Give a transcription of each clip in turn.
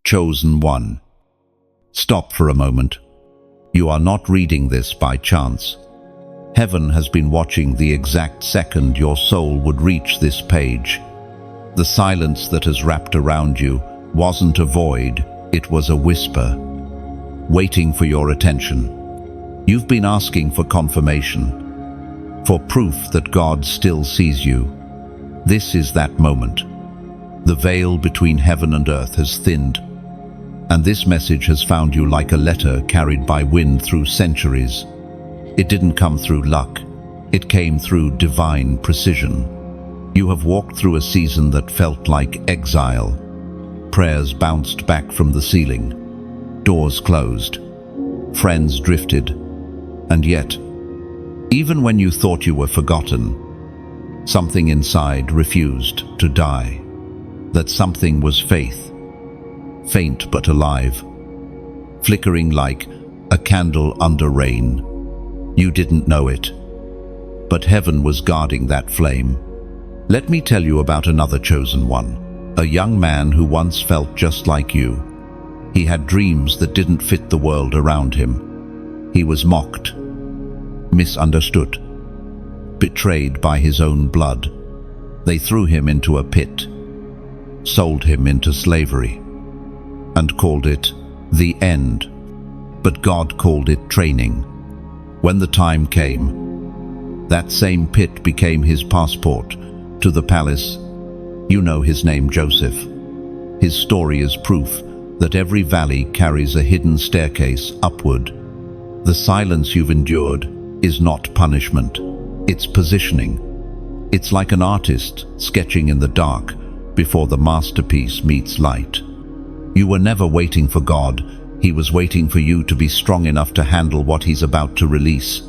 Chosen one. Stop for a moment. You are not reading this by chance. Heaven has been watching the exact second your soul would reach this page. The silence that has wrapped around you wasn't a void, it was a whisper, waiting for your attention. You've been asking for confirmation, for proof that God still sees you. This is that moment. The veil between heaven and earth has thinned, and this message has found you like a letter carried by wind through centuries. It didn't come through luck. It came through divine precision. You have walked through a season that felt like exile. Prayers bounced back from the ceiling. Doors closed. Friends drifted. And yet, even when you thought you were forgotten, something inside refused to die. That something was faith. Faint but alive, flickering like a candle under rain. You didn't know it, but heaven was guarding that flame. Let me tell you about another chosen one, a young man who once felt just like you. He had dreams that didn't fit the world around him. He was mocked, misunderstood, betrayed by his own blood. They threw him into a pit, sold him into slavery, and called it the end. But God called it training. When the time came, that same pit became his passport to the palace. You know his name, Joseph. His story is proof that every valley carries a hidden staircase upward. The silence you've endured is not punishment, it's positioning. It's like an artist sketching in the dark before the masterpiece meets light. You were never waiting for God. He was waiting for you to be strong enough to handle what he's about to release.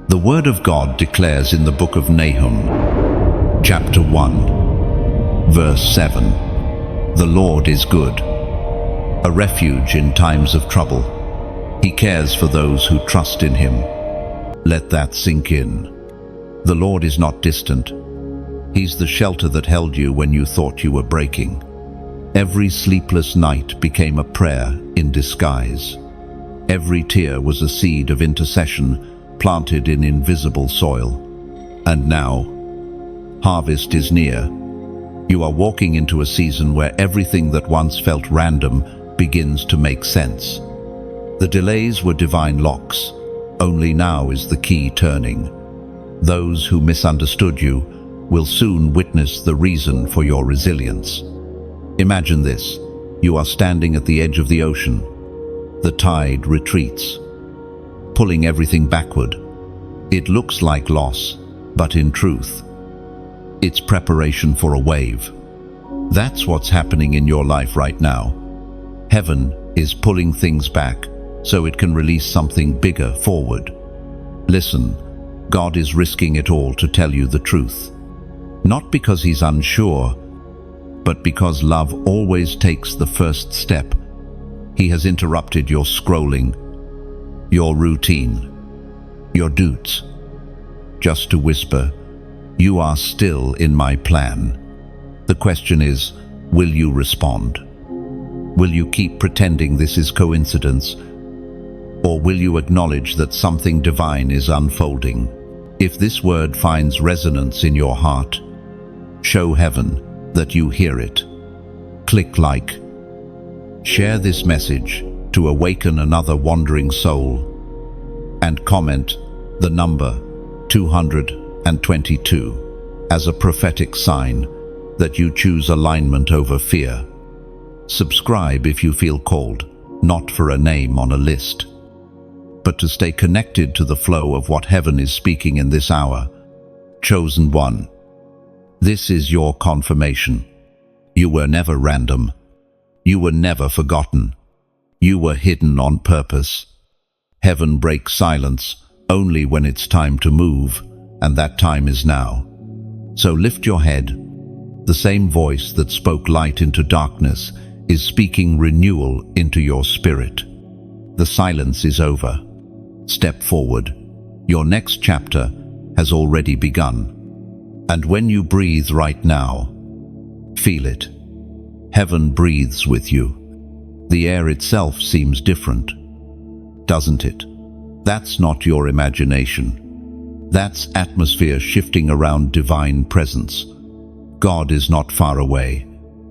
The word of God declares in the book of Nahum, chapter 1, verse 7, "The Lord is good, a refuge in times of trouble. He cares for those who trust in him." Let that sink in. The Lord is not distant. He's the shelter that held you when you thought you were breaking. Every sleepless night became a prayer in disguise. Every tear was a seed of intercession planted in invisible soil. And now, harvest is near. You are walking into a season where everything that once felt random begins to make sense. The delays were divine locks. Only now is the key turning. Those who misunderstood you will soon witness the reason for your resilience. Imagine this. You are standing at the edge of the ocean. The tide retreats, pulling everything backward. It looks like loss, but in truth, it's preparation for a wave. That's what's happening in your life right now. Heaven is pulling things back so it can release something bigger forward. Listen, God is risking it all to tell you the truth. Not because he's unsure, but because love always takes the first step. He has interrupted your scrolling, your routine, your doubts, just to whisper, "You are still in my plan." The question is, will you respond? Will you keep pretending this is coincidence? Or will you acknowledge that something divine is unfolding? If this word finds resonance in your heart, show heaven that you hear it. Click like. Share this message to awaken another wandering soul. And comment the number 222 as a prophetic sign that you choose alignment over fear. Subscribe if you feel called, not for a name on a list, but to stay connected to the flow of what heaven is speaking in this hour. Chosen one. This is your confirmation. You were never random. You were never forgotten. You were hidden on purpose. Heaven breaks silence only when it's time to move, and that time is now. So lift your head. The same voice that spoke light into darkness is speaking renewal into your spirit. The silence is over. Step forward. Your next chapter has already begun. And when you breathe right now, feel it. Heaven breathes with you. The air itself seems different, doesn't it? That's not your imagination. That's atmosphere shifting around divine presence. God is not far away.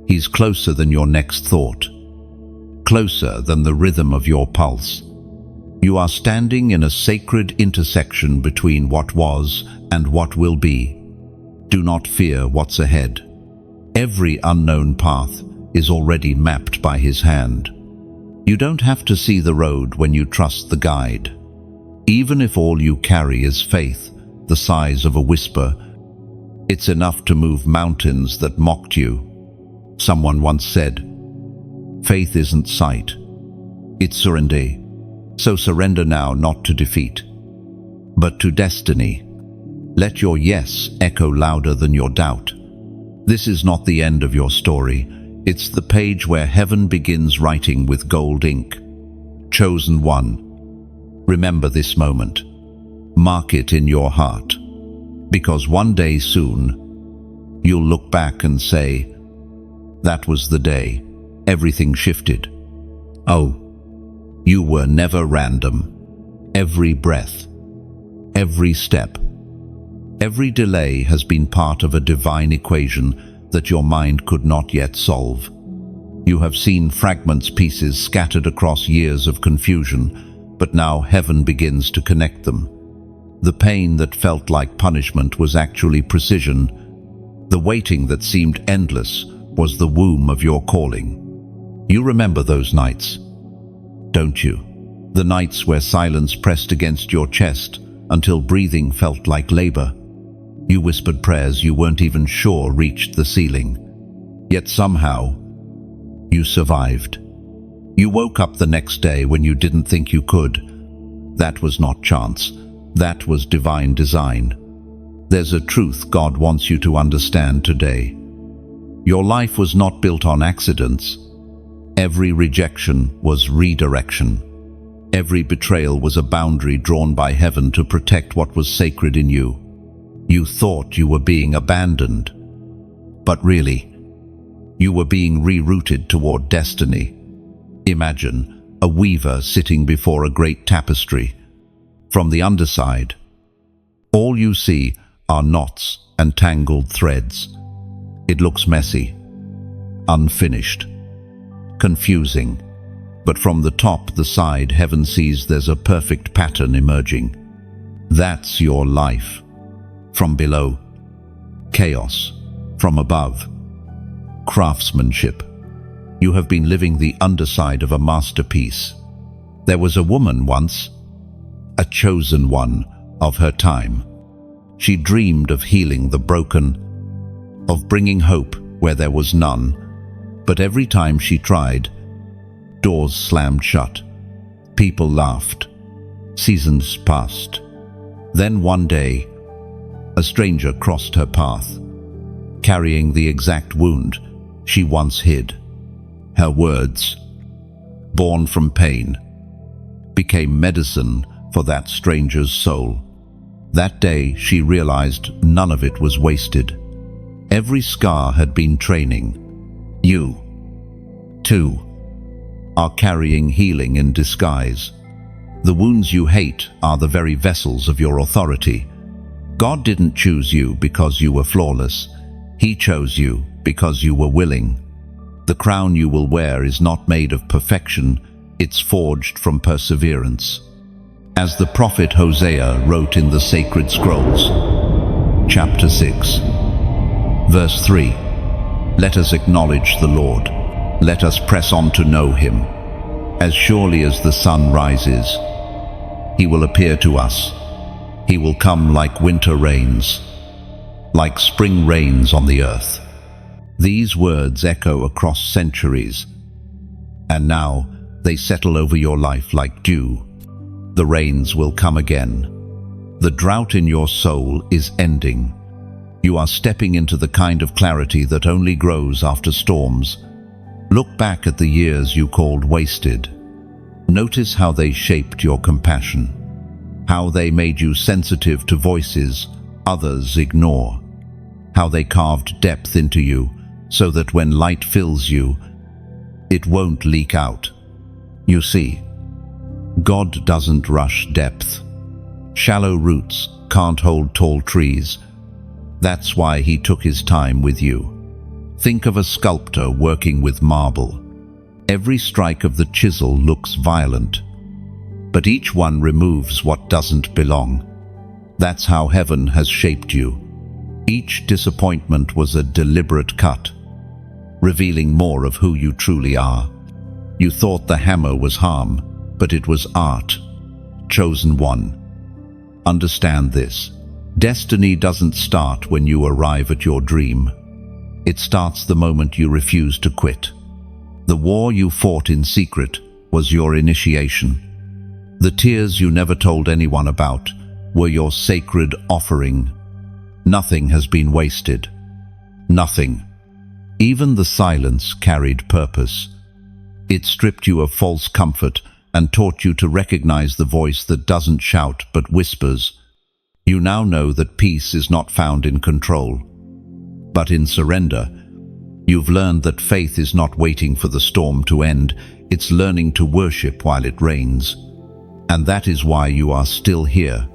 He's closer than your next thought, closer than the rhythm of your pulse. You are standing in a sacred intersection between what was and what will be. Do not fear what's ahead. Every unknown path is already mapped by His hand. You don't have to see the road when you trust the guide. Even if all you carry is faith, the size of a whisper, it's enough to move mountains that mocked you. Someone once said, "Faith isn't sight, it's surrender." So surrender now, not to defeat, but to destiny. Let your yes echo louder than your doubt. This is not the end of your story. It's the page where heaven begins writing with gold ink. Chosen one. Remember this moment. Mark it in your heart. Because one day soon, you'll look back and say, "That was the day everything shifted." Oh, you were never random. Every breath, every step, every delay has been part of a divine equation that your mind could not yet solve. You have seen fragments, pieces scattered across years of confusion, but now heaven begins to connect them. The pain that felt like punishment was actually precision. The waiting that seemed endless was the womb of your calling. You remember those nights, don't you? The nights where silence pressed against your chest until breathing felt like labor. You whispered prayers you weren't even sure reached the ceiling. Yet somehow, you survived. You woke up the next day when you didn't think you could. That was not chance. That was divine design. There's a truth God wants you to understand today. Your life was not built on accidents. Every rejection was redirection. Every betrayal was a boundary drawn by heaven to protect what was sacred in you. You thought you were being abandoned, but really, you were being rerouted toward destiny. Imagine a weaver sitting before a great tapestry. From the underside, all you see are knots and tangled threads. It looks messy, unfinished, confusing, but from the top, the side, heaven sees there's a perfect pattern emerging. That's your life. From below, chaos. From above, craftsmanship. You have been living the underside of a masterpiece. There was a woman once, a chosen one of her time. She dreamed of healing the broken, of bringing hope where there was none. But every time she tried, doors slammed shut. People laughed. Seasons passed. Then one day, a stranger crossed her path, carrying the exact wound she once hid. Her words, born from pain, became medicine for that stranger's soul. That day she realized none of it was wasted. Every scar had been training. You, too, are carrying healing in disguise. The wounds you hate are the very vessels of your authority. God didn't choose you because you were flawless. He chose you because you were willing. The crown you will wear is not made of perfection, it's forged from perseverance. As the prophet Hosea wrote in the sacred scrolls, chapter 6, verse 3, "Let us acknowledge the Lord. Let us press on to know Him. As surely as the sun rises, He will appear to us. He will come like winter rains, like spring rains on the earth." These words echo across centuries, and now they settle over your life like dew. The rains will come again. The drought in your soul is ending. You are stepping into the kind of clarity that only grows after storms. Look back at the years you called wasted. Notice how they shaped your compassion, how they made you sensitive to voices others ignore, how they carved depth into you so that when light fills you, It won't leak out. You see, God doesn't rush depth. Shallow roots can't hold tall trees. That's why he took his time with you. Think of a sculptor working with marble. Every strike of the chisel looks violent, but each one removes what doesn't belong. That's how heaven has shaped you. Each disappointment was a deliberate cut, revealing more of who you truly are. You thought the hammer was harm, but it was art. Chosen one. Understand this. Destiny doesn't start when you arrive at your dream. It starts the moment you refuse to quit. The war you fought in secret was your initiation. The tears you never told anyone about were your sacred offering. Nothing has been wasted. Nothing. Even the silence carried purpose. It stripped you of false comfort and taught you to recognize the voice that doesn't shout but whispers. You now know that peace is not found in control, but in surrender. You've learned that faith is not waiting for the storm to end, it's learning to worship while it rains. And that is why you are still here.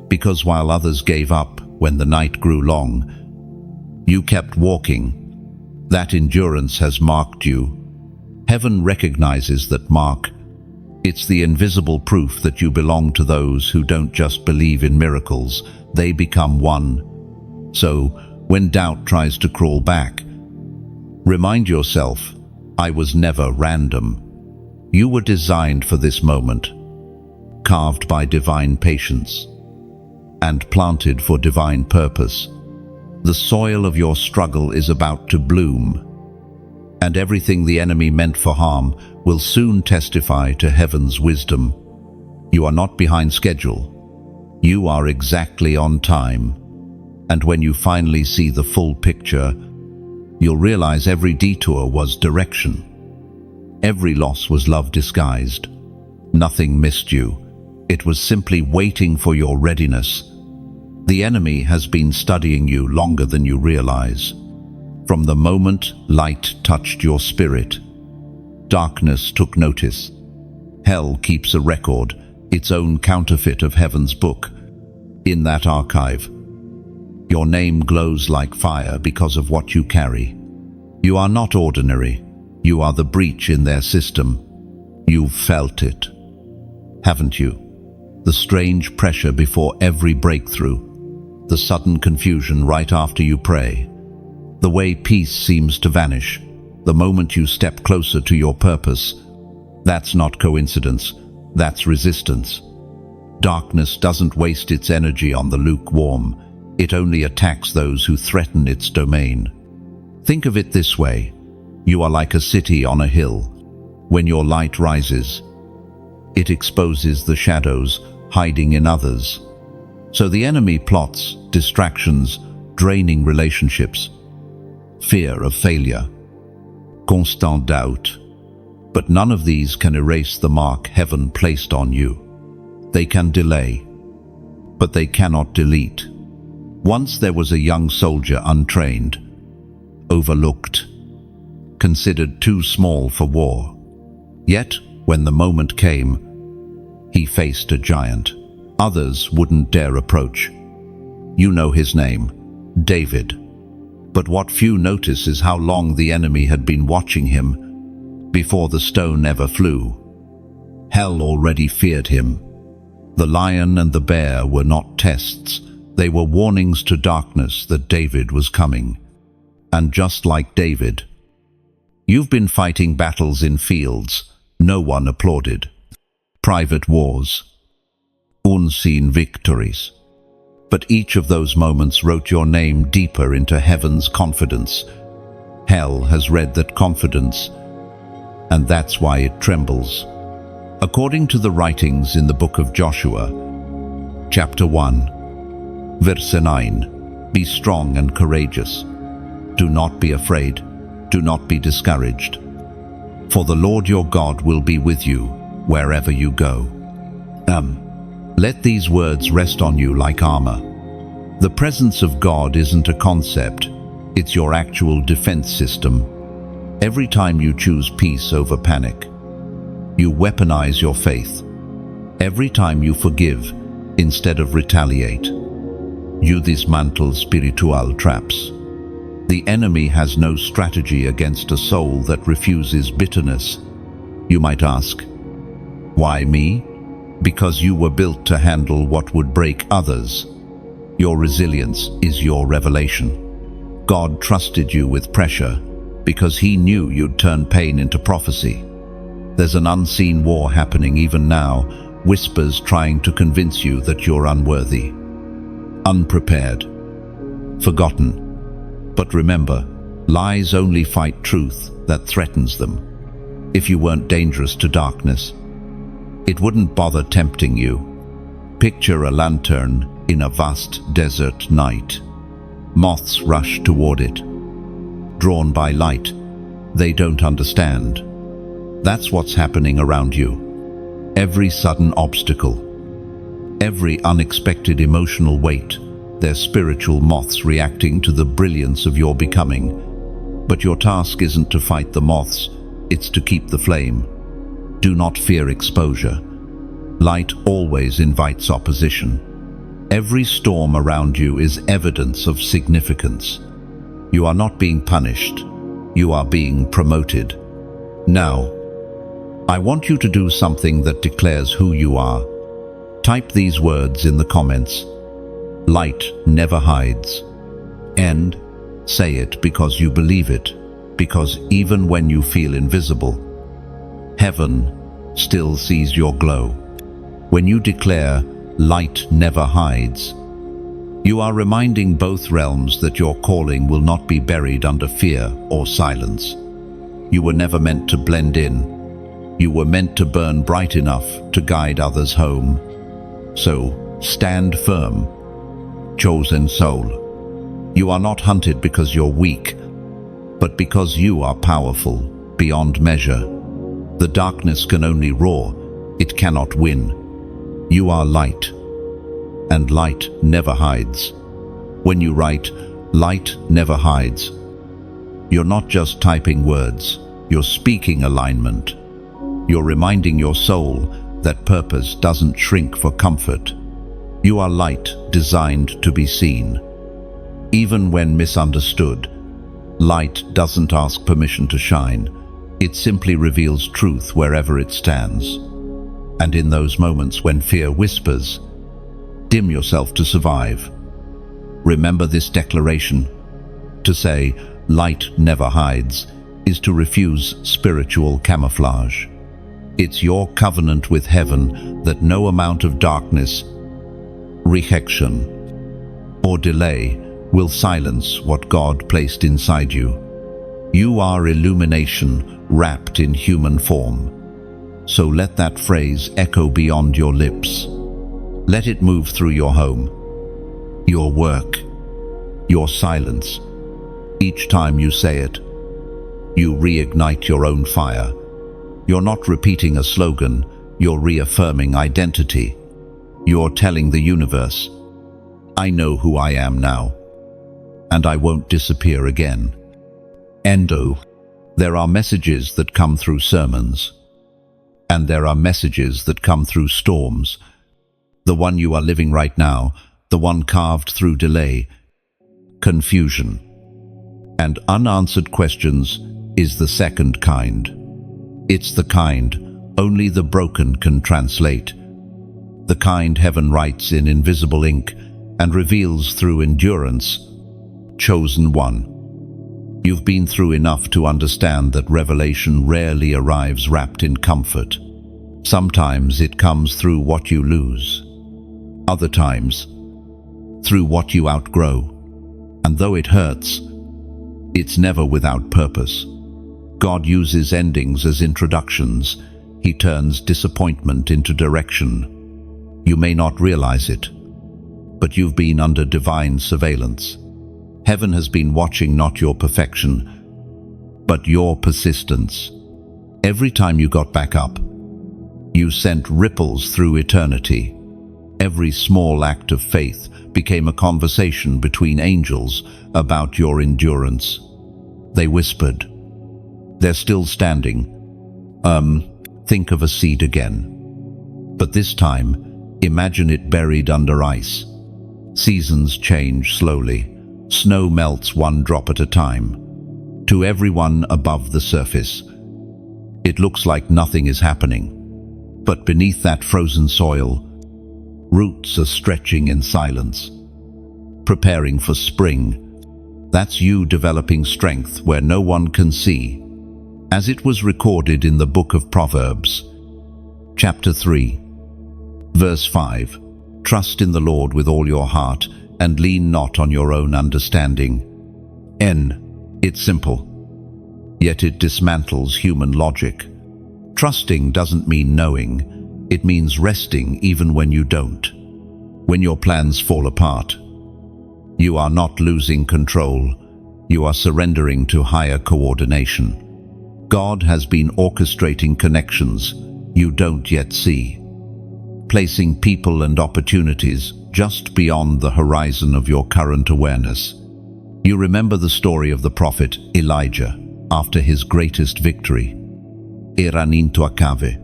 Because while others gave up when the night grew long, you kept walking. That endurance has marked you. Heaven recognizes that mark. It's the invisible proof that you belong to those who don't just believe in miracles, they become one. So, when doubt tries to crawl back, remind yourself, I was never random. You were designed for this moment, carved by divine patience, and planted for divine purpose. The soil of your struggle is about to bloom, and everything the enemy meant for harm will soon testify to heaven's wisdom. You are not behind schedule. You are exactly on time. And when you finally see the full picture, you'll realize every detour was direction. Every loss was love disguised. Nothing missed you. It was simply waiting for your readiness. The enemy has been studying you longer than you realize. From the moment light touched your spirit, darkness took notice. Hell keeps a record, its own counterfeit of heaven's book. In that archive, your name glows like fire because of what you carry. You are not ordinary. You are the breach in their system. You've felt it, haven't you? The strange pressure before every breakthrough. The sudden confusion right after you pray. The way peace seems to vanish. The moment you step closer to your purpose. That's not coincidence. That's resistance. Darkness doesn't waste its energy on the lukewarm. It only attacks those who threaten its domain. Think of it this way. You are like a city on a hill. When your light rises, it exposes the shadows hiding in others. So the enemy plots distractions, draining relationships, fear of failure, constant doubt. But none of these can erase the mark heaven placed on you. They can delay, but they cannot delete. Once there was a young soldier untrained, overlooked, considered too small for war. Yet, when the moment came, he faced a giant. Others wouldn't dare approach. You know his name, David. But what few notice is how long the enemy had been watching him before the stone ever flew. Hell already feared him. The lion and the bear were not tests. They were warnings to darkness that David was coming. And just like David, you've been fighting battles in fields no one applauded. Private wars, unseen victories. But each of those moments wrote your name deeper into heaven's confidence. Hell has read that confidence, and that's why it trembles. According to the writings in the book of Joshua, chapter 1, verse 9, be strong and courageous. Do not be afraid. Do not be discouraged. For the Lord your God will be with you wherever you go. Let these words rest on you like armor. The presence of God isn't a concept, it's your actual defense system. Every time you choose peace over panic, you weaponize your faith. Every time you forgive instead of retaliate, you dismantle spiritual traps. The enemy has no strategy against a soul that refuses bitterness. You might ask, why me? Because you were built to handle what would break others. Your resilience is your revelation. God trusted you with pressure because He knew you'd turn pain into prophecy. There's an unseen war happening even now, whispers trying to convince you that you're unworthy, unprepared, forgotten. But remember, lies only fight truth that threatens them. If you weren't dangerous to darkness, it wouldn't bother tempting you. Picture a lantern in a vast desert night. Moths rush toward it. Drawn by light, they don't understand. That's what's happening around you. Every sudden obstacle, every unexpected emotional weight, they're spiritual moths reacting to the brilliance of your becoming. But your task isn't to fight the moths, it's to keep the flame. Do not fear exposure. Light always invites opposition. Every storm around you is evidence of significance. You are not being punished, you are being promoted. Now, I want you to do something that declares who you are. Type these words in the comments. Light never hides. And say it because you believe it, because even when you feel invisible, heaven still sees your glow. When you declare, light never hides, you are reminding both realms that your calling will not be buried under fear or silence. You were never meant to blend in. You were meant to burn bright enough to guide others home. So, stand firm, chosen soul. You are not hunted because you're weak, but because you are powerful beyond measure. The darkness can only roar, it cannot win. You are light, and light never hides. When you write, light never hides, you're not just typing words, you're speaking alignment. You're reminding your soul that purpose doesn't shrink for comfort. You are light designed to be seen. Even when misunderstood, light doesn't ask permission to shine. It simply reveals truth wherever it stands. And in those moments when fear whispers, dim yourself to survive. Remember this declaration. To say, light never hides, is to refuse spiritual camouflage. It's your covenant with heaven that no amount of darkness, rejection, or delay will silence what God placed inside you. You are illumination wrapped in human form. So let that phrase echo beyond your lips. Let it move through your home, your work, your silence. Each time you say it, you reignite your own fire. You're not repeating a slogan, you're reaffirming identity. You're telling the universe, I know who I am now, and I won't disappear again. Endo. There are messages that come through sermons, and there are messages that come through storms. The one you are living right now, the one carved through delay, confusion, and unanswered questions, is the second kind. It's the kind only the broken can translate. The kind heaven writes in invisible ink and reveals through endurance. Chosen one. You've been through enough to understand that revelation rarely arrives wrapped in comfort. Sometimes it comes through what you lose. Other times, through what you outgrow. And though it hurts, it's never without purpose. God uses endings as introductions. He turns disappointment into direction. You may not realize it, but you've been under divine surveillance. Heaven has been watching not your perfection, but your persistence. Every time you got back up, you sent ripples through eternity. Every small act of faith became a conversation between angels about your endurance. They whispered, They're still standing. Think of a seed again. But this time, imagine it buried under ice. Seasons change slowly. Snow melts one drop at a time. To everyone above the surface, it looks like nothing is happening. But beneath that frozen soil, roots are stretching in silence, preparing for spring. That's you developing strength where no one can see. As it was recorded in the book of Proverbs, chapter 3, verse 5, "Trust in the Lord with all your heart, and lean not on your own understanding." It's simple, yet it dismantles human logic. Trusting doesn't mean knowing, it means resting even when you don't. When your plans fall apart, you are not losing control, you are surrendering to higher coordination. God has been orchestrating connections you don't yet see, placing people and opportunities just beyond the horizon of your current awareness. You remember the story of the prophet Elijah after his greatest victory. Eraninto Akave,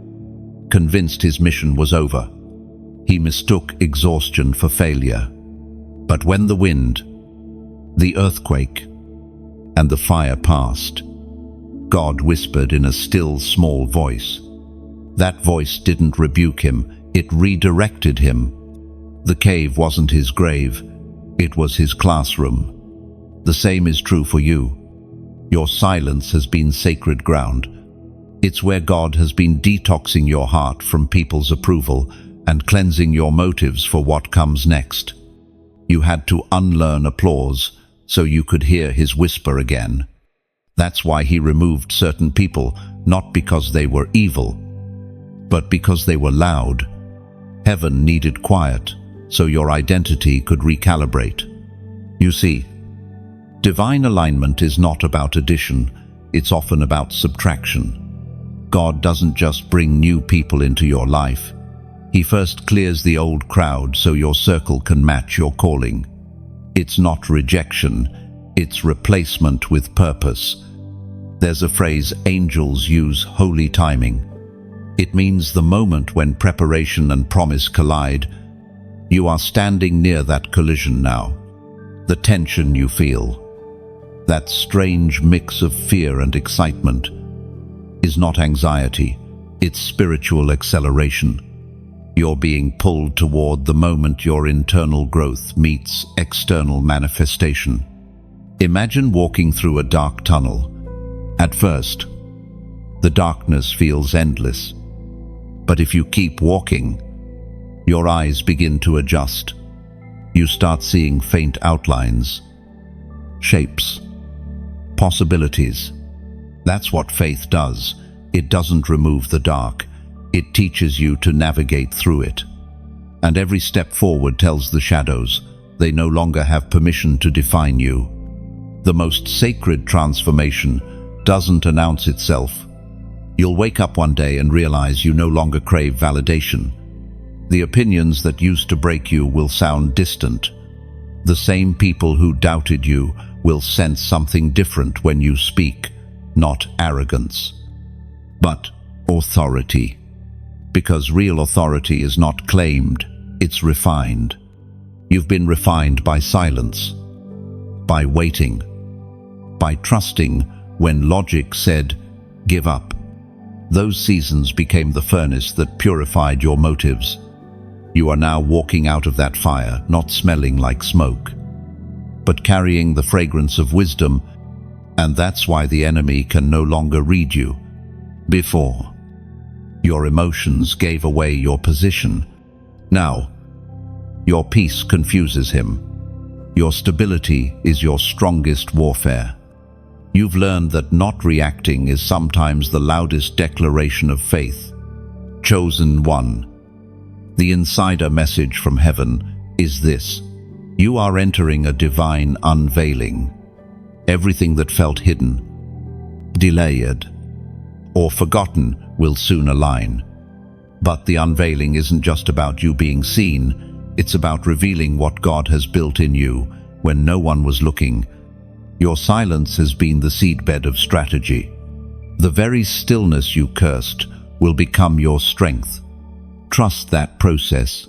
convinced his mission was over. He mistook exhaustion for failure. But when the wind, the earthquake, and the fire passed, God whispered in a still, small voice. That voice didn't rebuke him, it redirected him. The cave wasn't his grave, it was his classroom. The same is true for you. Your silence has been sacred ground. It's where God has been detoxing your heart from people's approval and cleansing your motives for what comes next. You had to unlearn applause so you could hear his whisper again. That's why he removed certain people, not because they were evil, but because they were loud. Heaven needed quiet so your identity could recalibrate. You see, divine alignment is not about addition, it's often about subtraction. God doesn't just bring new people into your life. He first clears the old crowd so your circle can match your calling. It's not rejection, it's replacement with purpose. There's a phrase angels use, holy timing. It means the moment when preparation and promise collide. You are standing near that collision now. The tension you feel, that strange mix of fear and excitement, is not anxiety, it's spiritual acceleration. You're being pulled toward the moment your internal growth meets external manifestation. Imagine walking through a dark tunnel. At first, the darkness feels endless. But if you keep walking, your eyes begin to adjust. You start seeing faint outlines, shapes, possibilities. That's what faith does. It doesn't remove the dark. It teaches you to navigate through it. And every step forward tells the shadows they no longer have permission to define you. The most sacred transformation doesn't announce itself. You'll wake up one day and realize you no longer crave validation. The opinions that used to break you will sound distant. The same people who doubted you will sense something different when you speak, not arrogance, but authority. Because real authority is not claimed, it's refined. You've been refined by silence, by waiting, by trusting when logic said, give up. Those seasons became the furnace that purified your motives. You are now walking out of that fire, not smelling like smoke, but carrying the fragrance of wisdom, and that's why the enemy can no longer read you. Before, your emotions gave away your position. Now, your peace confuses him. Your stability is your strongest warfare. You've learned that not reacting is sometimes the loudest declaration of faith. Chosen one. The insider message from heaven is this: you are entering a divine unveiling. Everything that felt hidden, delayed, or forgotten will soon align. But the unveiling isn't just about you being seen, it's about revealing what God has built in you when no one was looking. Your silence has been the seedbed of strategy. The very stillness you cursed will become your strength. Trust that process.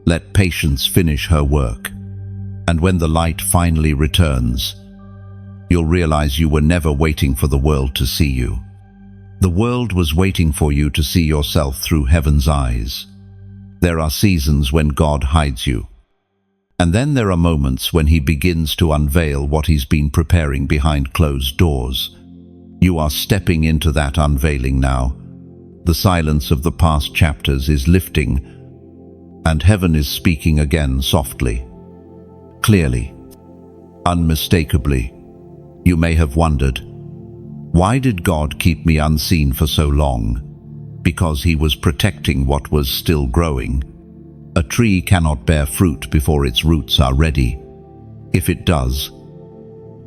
Let patience finish her work. And when the light finally returns, you'll realize you were never waiting for the world to see you. The world was waiting for you to see yourself through heaven's eyes. There are seasons when God hides you. And then there are moments when he begins to unveil what he's been preparing behind closed doors. You are stepping into that unveiling now. The silence of the past chapters is lifting, and heaven is speaking again softly, clearly, unmistakably. You may have wondered, why did God keep me unseen for so long? Because he was protecting what was still growing. A tree cannot bear fruit before its roots are ready. If it does,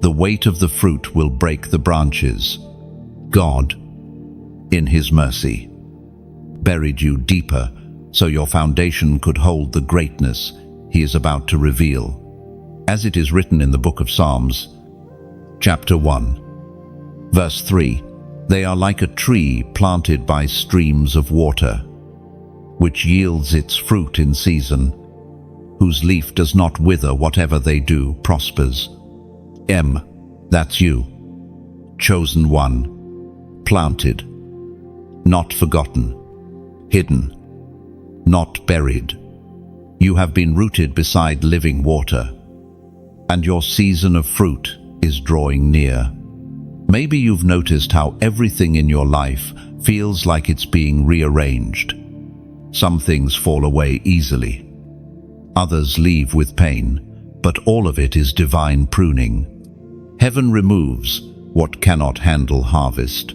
the weight of the fruit will break the branches. God, in his mercy, buried you deeper so your foundation could hold the greatness he is about to reveal. As it is written in the book of Psalms, chapter 1, verse 3, they are like a tree planted by streams of water, which yields its fruit in season, whose leaf does not wither. Whatever they do prospers. That's you, chosen one, planted, not forgotten, hidden, not buried. You have been rooted beside living water, and your season of fruit is drawing near. Maybe you've noticed how everything in your life feels like it's being rearranged. Some things fall away easily. Others leave with pain, but all of it is divine pruning. Heaven removes what cannot handle harvest.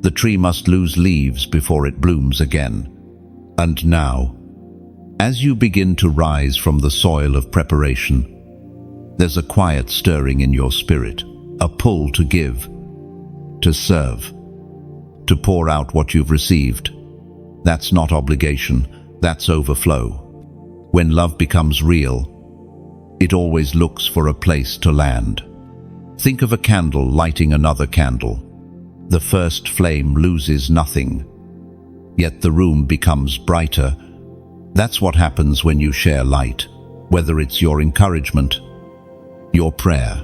The tree must lose leaves before it blooms again. And now, as you begin to rise from the soil of preparation, there's a quiet stirring in your spirit, a pull to give, to serve, to pour out what you've received. That's not obligation, that's overflow. When love becomes real, it always looks for a place to land. Think of a candle lighting another candle. The first flame loses nothing, yet the room becomes brighter. That's what happens when you share light, whether it's your encouragement, your prayer,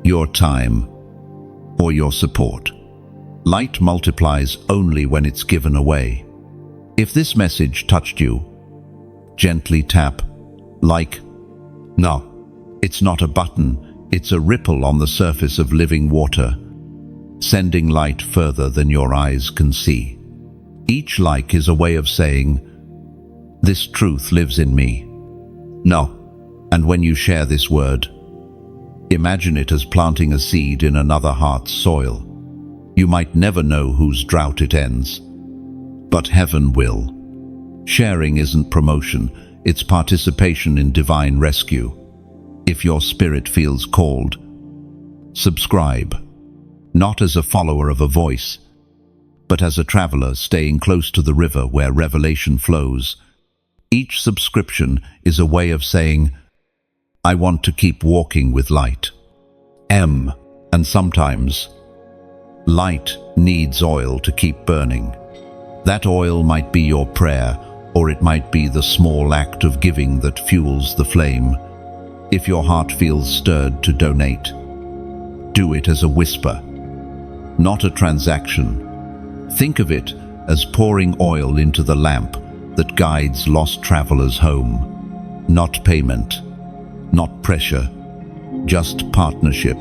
your time, or your support. Light multiplies only when it's given away. If this message touched you, gently tap like. No, it's not a button, it's a ripple on the surface of living water, sending light further than your eyes can see. Each like is a way of saying, this truth lives in me. No, and when you share this word, imagine it as planting a seed in another heart's soil. You might never know whose drought it ends, but heaven will. Sharing isn't promotion, it's participation in divine rescue. If your spirit feels called, subscribe, not as a follower of a voice, but as a traveler staying close to the river where revelation flows. Each subscription is a way of saying, I want to keep walking with light. And sometimes, light needs oil to keep burning. That oil might be your prayer, or it might be the small act of giving that fuels the flame. If your heart feels stirred to donate, do it as a whisper, not a transaction. Think of it as pouring oil into the lamp that guides lost travelers home. Not payment, not pressure, just partnership.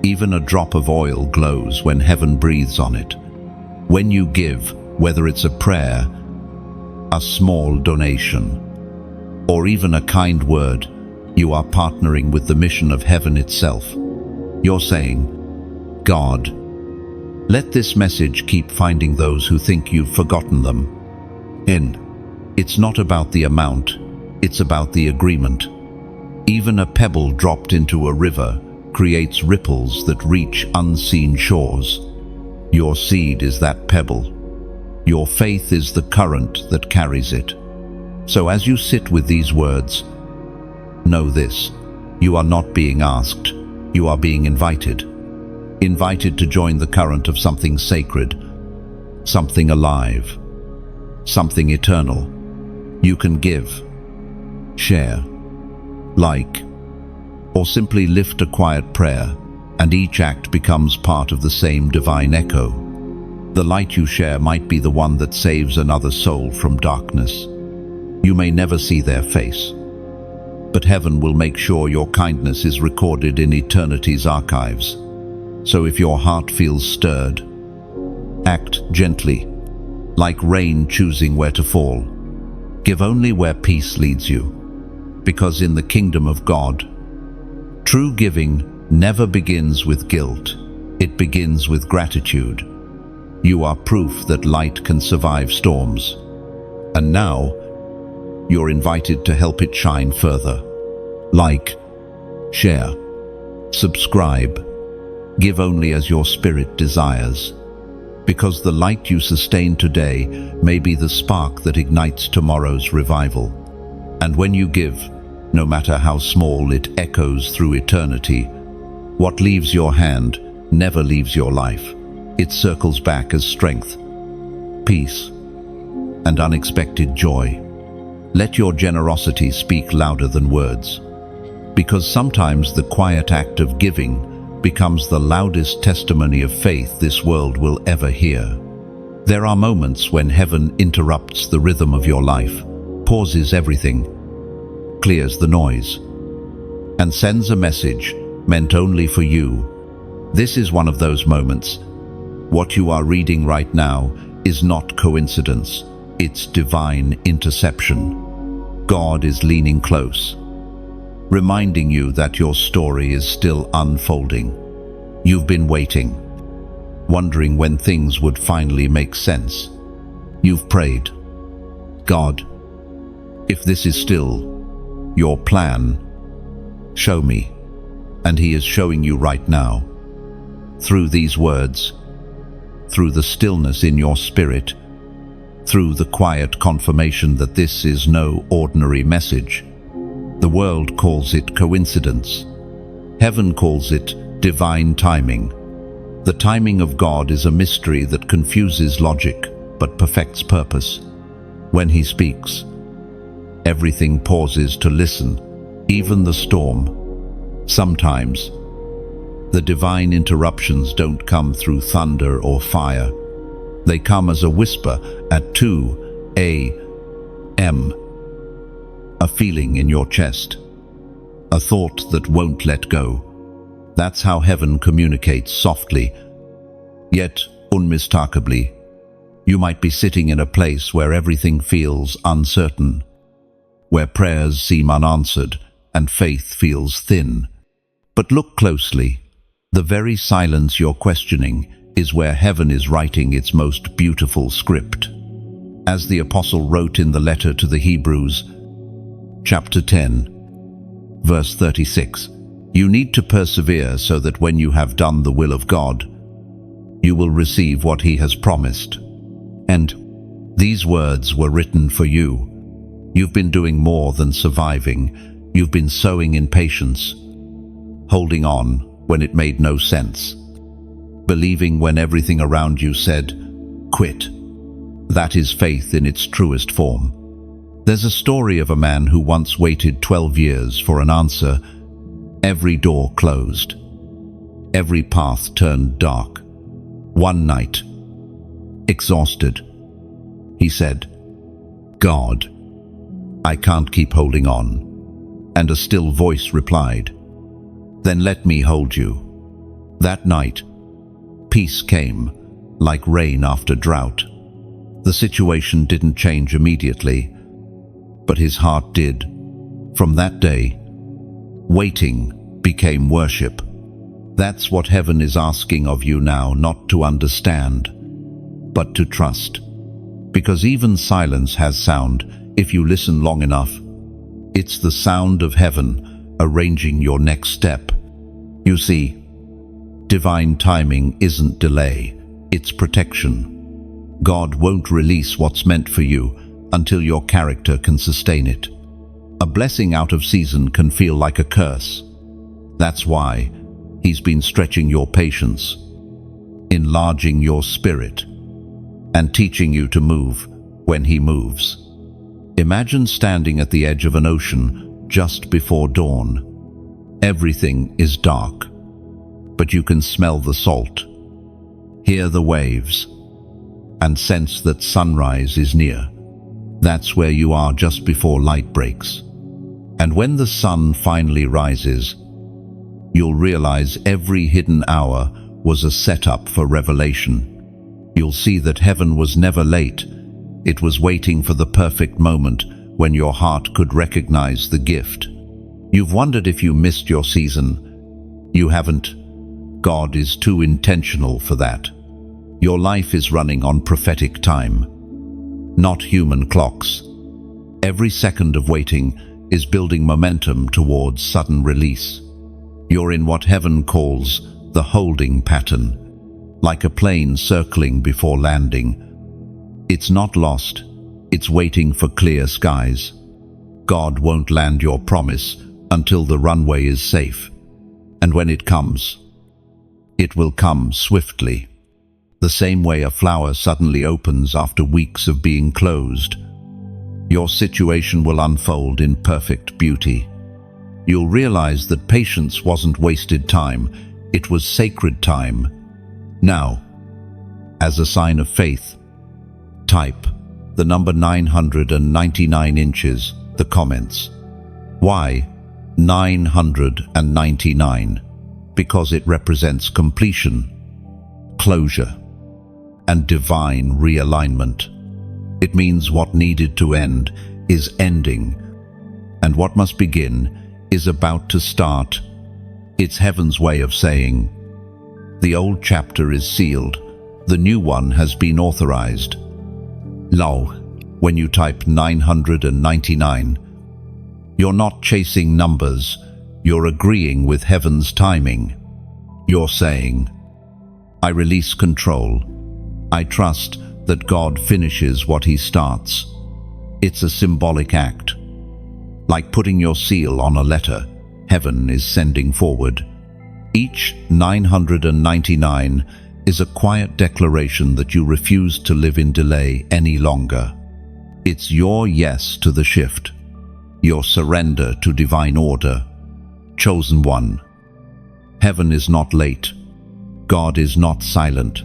Even a drop of oil glows when heaven breathes on it. When you give, whether it's a prayer, a small donation, or even a kind word, you are partnering with the mission of heaven itself. You're saying, God, let this message keep finding those who think you've forgotten them. It's not about the amount, it's about the agreement. Even a pebble dropped into a river creates ripples that reach unseen shores. Your seed is that pebble. Your faith is the current that carries it. So as you sit with these words, know this: you are not being asked, you are being invited. invited to join the current of something sacred, something alive, something eternal. You can give, share, like, or simply lift a quiet prayer, and each act becomes part of the same divine echo. The light you share might be the one that saves another soul from darkness. You may never see their face, but heaven will make sure your kindness is recorded in eternity's archives. So if your heart feels stirred, act gently, like rain choosing where to fall. Give only where peace leads you, because in the kingdom of God, true giving never begins with guilt. It begins with gratitude. You are proof that light can survive storms. And now, you're invited to help it shine further. Like, share, subscribe, give only as your spirit desires. Because the light you sustain today may be the spark that ignites tomorrow's revival. And when you give, no matter how small, it echoes through eternity. What leaves your hand never leaves your life. It circles back as strength, peace, and unexpected joy. Let your generosity speak louder than words, because sometimes the quiet act of giving becomes the loudest testimony of faith this world will ever hear. There are moments when heaven interrupts the rhythm of your life, pauses everything, clears the noise, and sends a message meant only for you. This is one of those moments. What you are reading right now is not coincidence, it's divine interception. God is leaning close, reminding you that your story is still unfolding. You've been waiting, wondering when things would finally make sense. You've prayed, God, if this is still your plan, show me. And He is showing you right now. Through these words, through the stillness in your spirit, through the quiet confirmation that this is no ordinary message. The world calls it coincidence. Heaven calls it divine timing. The timing of God is a mystery that confuses logic but perfects purpose. When He speaks, everything pauses to listen, even the storm. Sometimes, the divine interruptions don't come through thunder or fire. They come as a whisper at 2 a.m. A feeling in your chest, a thought that won't let go. That's how heaven communicates softly, yet unmistakably. You might be sitting in a place where everything feels uncertain, where prayers seem unanswered and faith feels thin. But look closely. The very silence you're questioning is where heaven is writing its most beautiful script. As the apostle wrote in the letter to the Hebrews, chapter 10, verse 36, you need to persevere so that when you have done the will of God, you will receive what He has promised. And these words were written for you. You've been doing more than surviving. You've been sowing in patience, holding on when it made no sense, believing when everything around you said, quit. That is faith in its truest form. There's a story of a man who once waited 12 years for an answer. Every door closed. Every path turned dark. One night, exhausted, he said, God, I can't keep holding on. And a still voice replied, then let me hold you. That night, peace came, like rain after drought. The situation didn't change immediately, but his heart did. From that day, waiting became worship. That's what heaven is asking of you now, not to understand, but to trust. Because even silence has sound if you listen long enough. It's the sound of heaven arranging your next step. You see, divine timing isn't delay, it's protection. God won't release what's meant for you until your character can sustain it. A blessing out of season can feel like a curse. That's why, He's been stretching your patience, enlarging your spirit, and teaching you to move when He moves. Imagine standing at the edge of an ocean just before dawn. Everything is dark, but you can smell the salt, hear the waves, and sense that sunrise is near. That's where you are just before light breaks. And when the sun finally rises, you'll realize every hidden hour was a setup for revelation. You'll see that heaven was never late. It was waiting for the perfect moment when your heart could recognize the gift. You've wondered if you missed your season. You haven't. God is too intentional for that. Your life is running on prophetic time, not human clocks. Every second of waiting is building momentum towards sudden release. You're in what heaven calls the holding pattern, like a plane circling before landing. It's not lost, it's waiting for clear skies. God won't land your promise until the runway is safe. And when it comes, it will come swiftly. The same way a flower suddenly opens after weeks of being closed. Your situation will unfold in perfect beauty. You'll realize that patience wasn't wasted time, it was sacred time. Now, as a sign of faith, type the number 999 inches, the comments. Why 999? Because it represents completion, closure, and divine realignment. It means what needed to end is ending, and what must begin is about to start. It's heaven's way of saying, the old chapter is sealed, the new one has been authorized. Lo, when you type 999, you're not chasing numbers, you're agreeing with heaven's timing. You're saying, I release control. I trust that God finishes what He starts. It's a symbolic act. Like putting your seal on a letter, heaven is sending forward. Each 999 is a quiet declaration that you refuse to live in delay any longer. It's your yes to the shift, your surrender to divine order. Chosen one. Heaven is not late. God is not silent.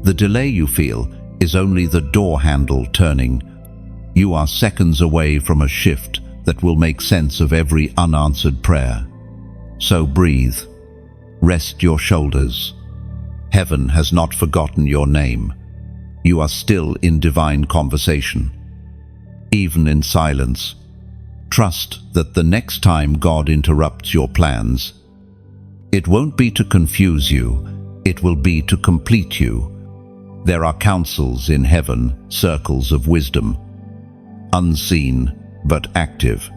The delay you feel is only the door handle turning. You are seconds away from a shift that will make sense of every unanswered prayer. So breathe. Rest your shoulders. Heaven has not forgotten your name. You are still in divine conversation. Even in silence, trust that the next time God interrupts your plans, it won't be to confuse you, it will be to complete you. There are councils in heaven, circles of wisdom, unseen but active,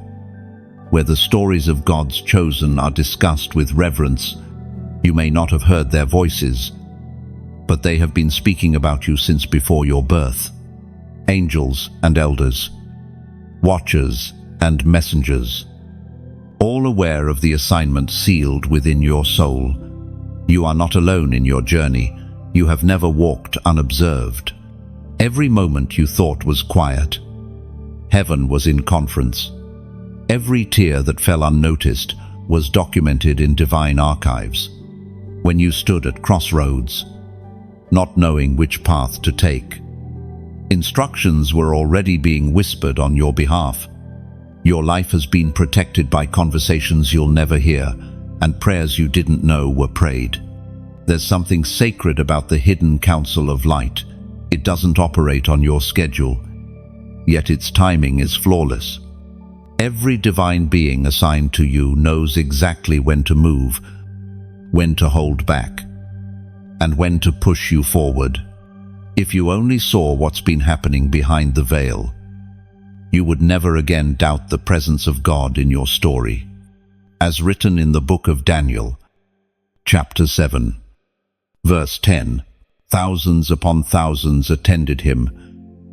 where the stories of God's chosen are discussed with reverence. You may not have heard their voices, but they have been speaking about you since before your birth. Angels and elders, watchers and messengers, all aware of the assignment sealed within your soul. You are not alone in your journey. You have never walked unobserved. Every moment you thought was quiet, heaven was in conference. Every tear that fell unnoticed was documented in divine archives. When you stood at crossroads, not knowing which path to take, instructions were already being whispered on your behalf. Your life has been protected by conversations you'll never hear, and prayers you didn't know were prayed. There's something sacred about the hidden counsel of light. It doesn't operate on your schedule, yet its timing is flawless. Every divine being assigned to you knows exactly when to move, when to hold back, and when to push you forward. If you only saw what's been happening behind the veil, you would never again doubt the presence of God in your story. As written in the book of Daniel, chapter 7, verse 10, thousands upon thousands attended him,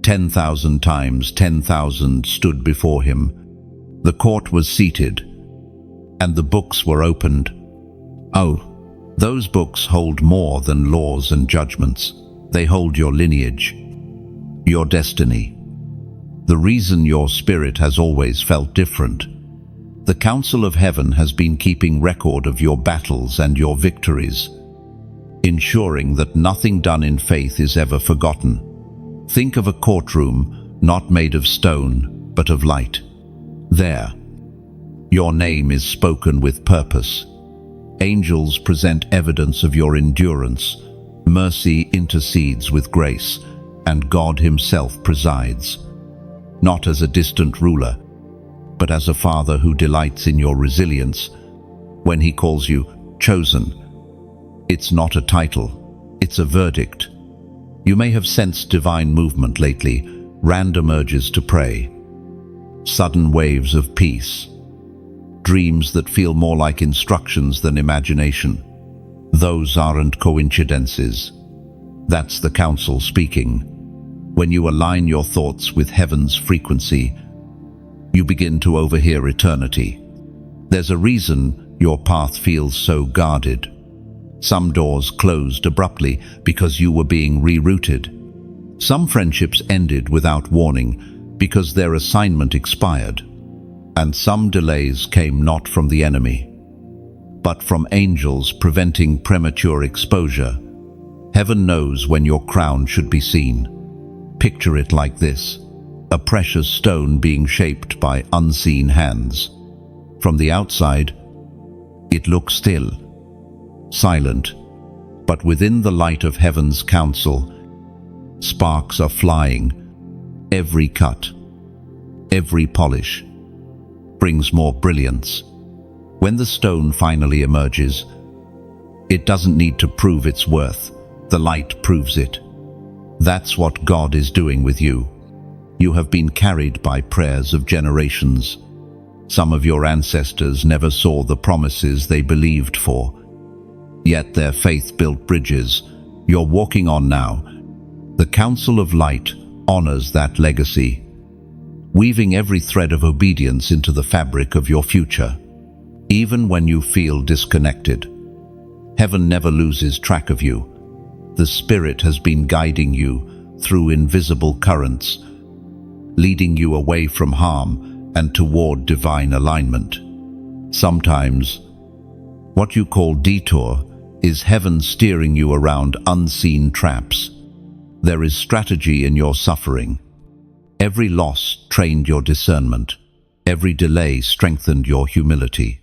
10,000 times 10,000 stood before him. The court was seated, and the books were opened. Oh, Those books hold more than laws and judgments. They hold your lineage, your destiny, the reason your spirit has always felt different. The Council of Heaven has been keeping record of your battles and your victories, ensuring that nothing done in faith is ever forgotten. Think of a courtroom not made of stone, but of light. There, your name is spoken with purpose. Angels present evidence of your endurance, mercy intercedes with grace, and God Himself presides, not as a distant ruler, but as a Father who delights in your resilience. When He calls you chosen, it's not a title, it's a verdict. You may have sensed divine movement lately, random urges to pray, sudden waves of peace, dreams that feel more like instructions than imagination. Those aren't coincidences. That's the Council speaking. When you align your thoughts with heaven's frequency, you begin to overhear eternity. There's a reason your path feels so guarded. Some doors closed abruptly because you were being rerouted. Some friendships ended without warning because their assignment expired. And some delays came not from the enemy, but from angels preventing premature exposure. Heaven knows when your crown should be seen. Picture it like this: a precious stone being shaped by unseen hands. From the outside, it looks still, silent, but within the light of heaven's counsel, sparks are flying. Every cut, every polish brings more brilliance. When the stone finally emerges, it doesn't need to prove its worth. The light proves it. That's what God is doing with you. You have been carried by prayers of generations. Some of your ancestors never saw the promises they believed for, yet their faith built bridges you're walking on now. The Council of Light honors that legacy, weaving every thread of obedience into the fabric of your future. Even when you feel disconnected, heaven never loses track of you. The Spirit has been guiding you through invisible currents, leading you away from harm and toward divine alignment. Sometimes, what you call detour is heaven steering you around unseen traps. There is strategy in your suffering. Every loss trained your discernment. Every delay strengthened your humility.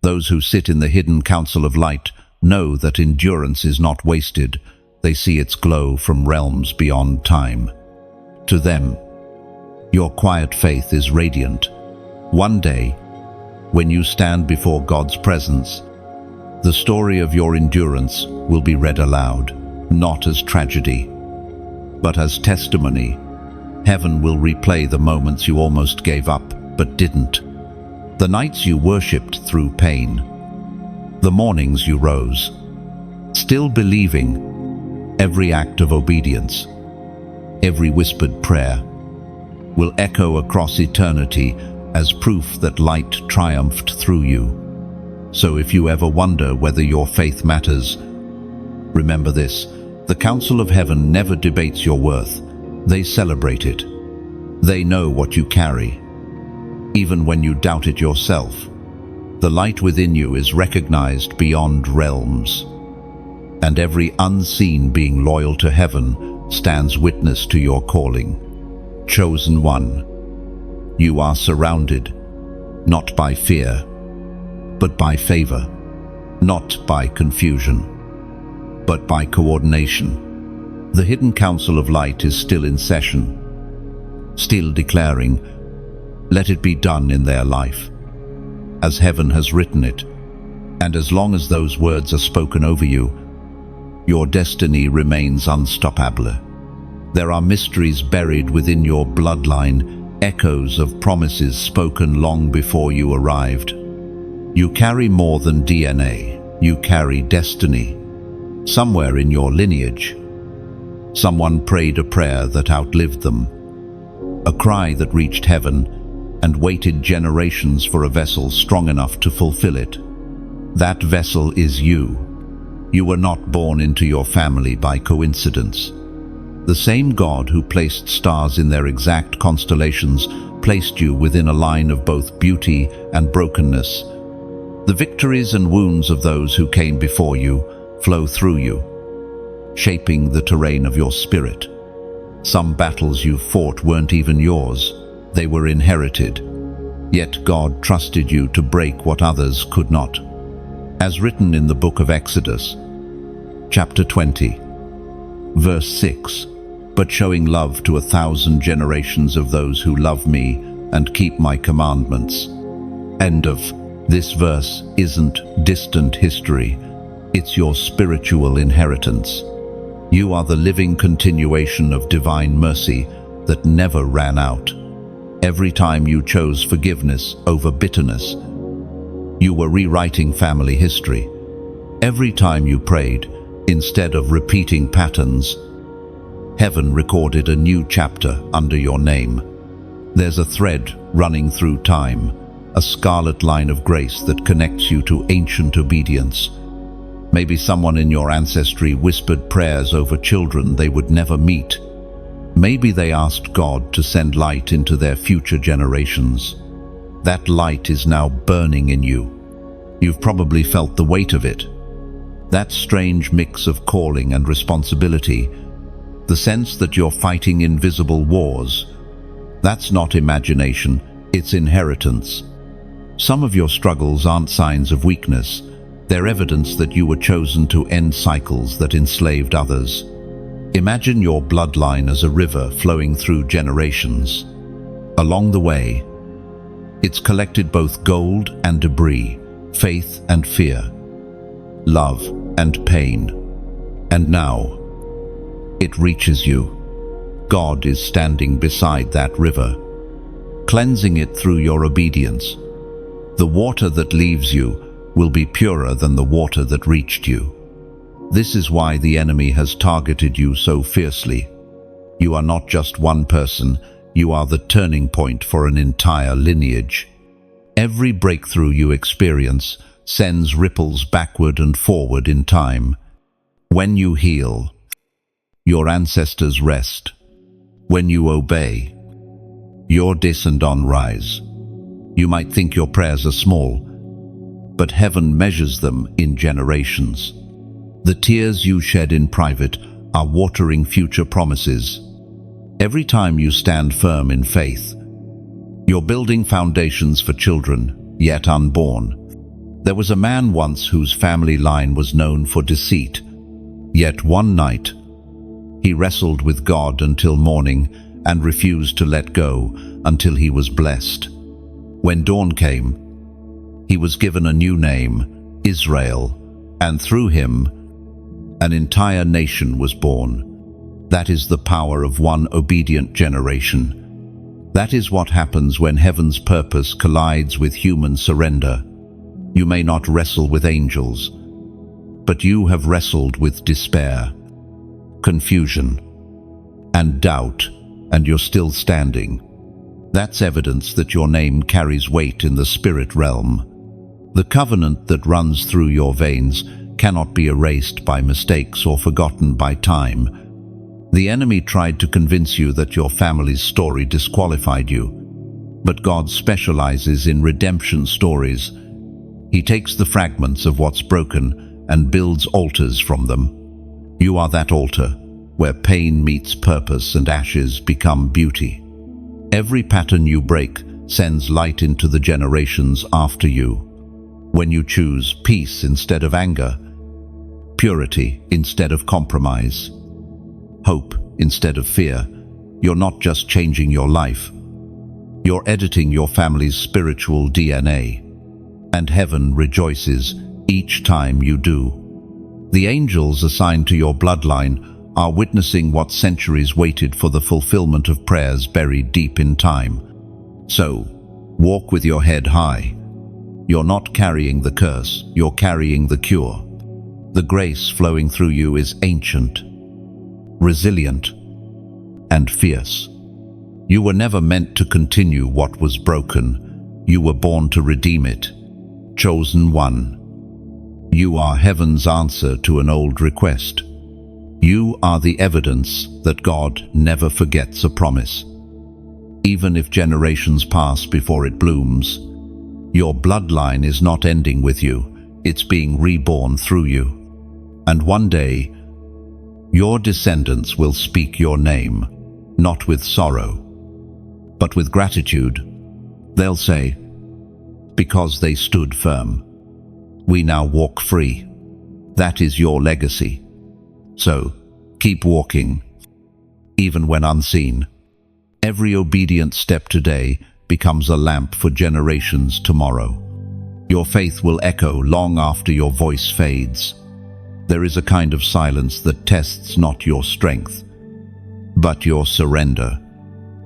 Those who sit in the hidden council of light know that endurance is not wasted. They see its glow from realms beyond time. To them, your quiet faith is radiant. One day, when you stand before God's presence, the story of your endurance will be read aloud, not as tragedy, but as testimony. Heaven will replay the moments you almost gave up but didn't, the nights you worshipped through pain, the mornings you rose, still believing. Every act of obedience, every whispered prayer, will echo across eternity as proof that light triumphed through you. So if you ever wonder whether your faith matters, remember this: the Council of Heaven never debates your worth. They celebrate it. They know what you carry, even when you doubt it yourself. The light within you is recognized beyond realms, and every unseen being loyal to heaven stands witness to your calling. Chosen one, you are surrounded, not by fear, but by favor, not by confusion, but by coordination. The hidden council of light is still in session, still declaring, "Let it be done in their life, as heaven has written it." And as long as those words are spoken over you, your destiny remains unstoppable. There are mysteries buried within your bloodline, echoes of promises spoken long before you arrived. You carry more than DNA. You carry destiny. Somewhere in your lineage, someone prayed a prayer that outlived them, a cry that reached heaven and waited generations for a vessel strong enough to fulfill it. That vessel is you. You were not born into your family by coincidence. The same God who placed stars in their exact constellations placed you within a line of both beauty and brokenness. The victories and wounds of those who came before you flow through you, shaping the terrain of your spirit. Some battles you fought weren't even yours, they were inherited. Yet God trusted you to break what others could not. As written in the book of Exodus, chapter 20, verse 6, "But showing love to 1,000 generations of those who love me and keep my commandments." End of. This verse isn't distant history, it's your spiritual inheritance. You are the living continuation of divine mercy that never ran out. Every time you chose forgiveness over bitterness, you were rewriting family history. Every time you prayed, instead of repeating patterns, heaven recorded a new chapter under your name. There's a thread running through time, a scarlet line of grace that connects you to ancient obedience. Maybe someone in your ancestry whispered prayers over children they would never meet. Maybe they asked God to send light into their future generations. That light is now burning in you. You've probably felt the weight of it. That strange mix of calling and responsibility, the sense that you're fighting invisible wars. That's not imagination, it's inheritance. Some of your struggles aren't signs of weakness. They're evidence that you were chosen to end cycles that enslaved others. Imagine your bloodline as a river flowing through generations. Along the way, it's collected both gold and debris, faith and fear, love and pain. And now, it reaches you. God is standing beside that river, cleansing it through your obedience. The water that leaves you will be purer than the water that reached you. This is why the enemy has targeted you so fiercely. You are not just one person, you are the turning point for an entire lineage. Every breakthrough you experience sends ripples backward and forward in time. When you heal, your ancestors rest. When you obey, your descendants rise. You might think your prayers are small, but heaven measures them in generations. The tears you shed in private are watering future promises. Every time you stand firm in faith, you're building foundations for children yet unborn. There was a man once whose family line was known for deceit. Yet one night, he wrestled with God until morning and refused to let go until he was blessed. When dawn came, he was given a new name, Israel, and through him, an entire nation was born. That is the power of one obedient generation. That is what happens when heaven's purpose collides with human surrender. You may not wrestle with angels, but you have wrestled with despair, confusion, and doubt, and you're still standing. That's evidence that your name carries weight in the spirit realm. The covenant that runs through your veins cannot be erased by mistakes or forgotten by time. The enemy tried to convince you that your family's story disqualified you, but God specializes in redemption stories. He takes the fragments of what's broken and builds altars from them. You are that altar, where pain meets purpose and ashes become beauty. Every pattern you break sends light into the generations after you. When you choose peace instead of anger, purity instead of compromise, hope instead of fear, you're not just changing your life, you're editing your family's spiritual DNA. And heaven rejoices each time you do. The angels assigned to your bloodline are witnessing what centuries waited for, the fulfillment of prayers buried deep in time. So, walk with your head high. You're not carrying the curse, you're carrying the cure. The grace flowing through you is ancient, resilient, and fierce. You were never meant to continue what was broken. You were born to redeem it. Chosen one. You are heaven's answer to an old request. You are the evidence that God never forgets a promise. Even if generations pass before it blooms, your bloodline is not ending with you, it's being reborn through you. And one day, your descendants will speak your name, not with sorrow, but with gratitude. They'll say, because they stood firm, we now walk free. That is your legacy. So, keep walking, even when unseen. Every obedient step today becomes a lamp for generations tomorrow. Your faith will echo long after your voice fades. There is a kind of silence that tests not your strength, but your surrender.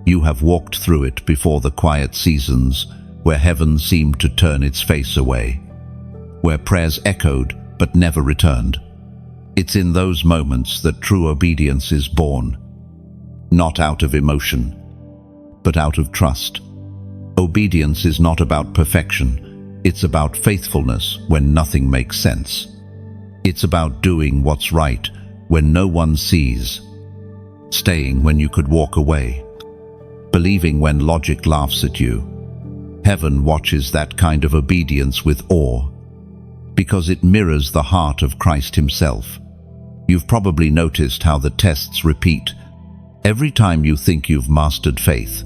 You have walked through it before, the quiet seasons where heaven seemed to turn its face away, where prayers echoed but never returned. It's in those moments that true obedience is born, not out of emotion, but out of trust. Obedience is not about perfection, it's about faithfulness when nothing makes sense. It's about doing what's right when no one sees, staying when you could walk away, believing when logic laughs at you. Heaven watches that kind of obedience with awe, because it mirrors the heart of Christ himself. You've probably noticed how the tests repeat. Every time you think you've mastered faith,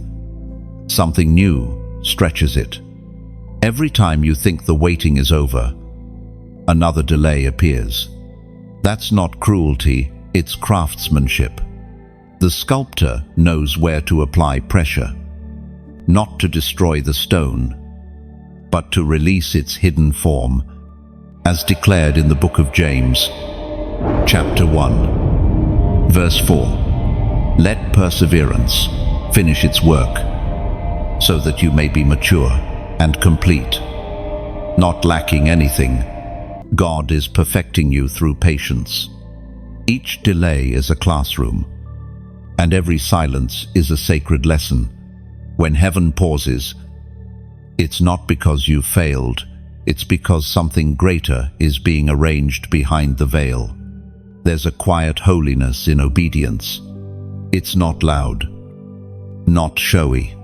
something new stretches it. Every time you think the waiting is over, another delay appears. That's not cruelty, it's craftsmanship. The sculptor knows where to apply pressure, not to destroy the stone, but to release its hidden form, as declared in the book of James, chapter 1, verse 4. Let perseverance finish its work, so that you may be mature and complete, not lacking anything. God is perfecting you through patience. Each delay is a classroom, and every silence is a sacred lesson. When heaven pauses, it's not because you failed, it's because something greater is being arranged behind the veil. There's a quiet holiness in obedience. It's not loud, not showy.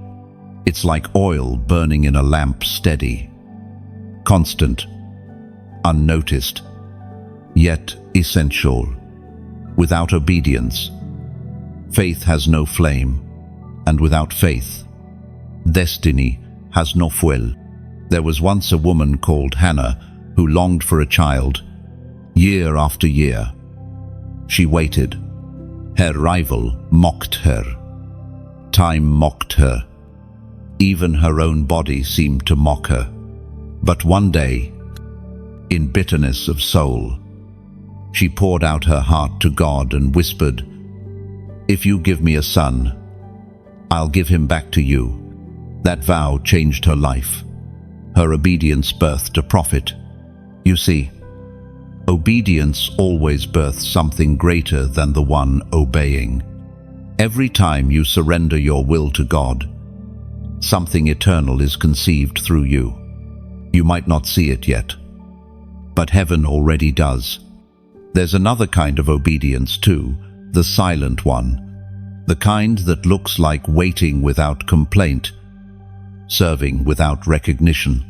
It's like oil burning in a lamp, steady, constant, unnoticed, yet essential. Without obedience, faith has no flame, and without faith, destiny has no fuel. There was once a woman called Hannah who longed for a child, year after year. She waited. Her rival mocked her. Time mocked her. Even her own body seemed to mock her. But one day, in bitterness of soul, she poured out her heart to God and whispered, "If you give me a son, I'll give him back to you." That vow changed her life. Her obedience birthed a prophet. You see, obedience always births something greater than the one obeying. Every time you surrender your will to God, something eternal is conceived through you. You might not see it yet, but heaven already does. There's another kind of obedience too, the silent one, the kind that looks like waiting without complaint, serving without recognition,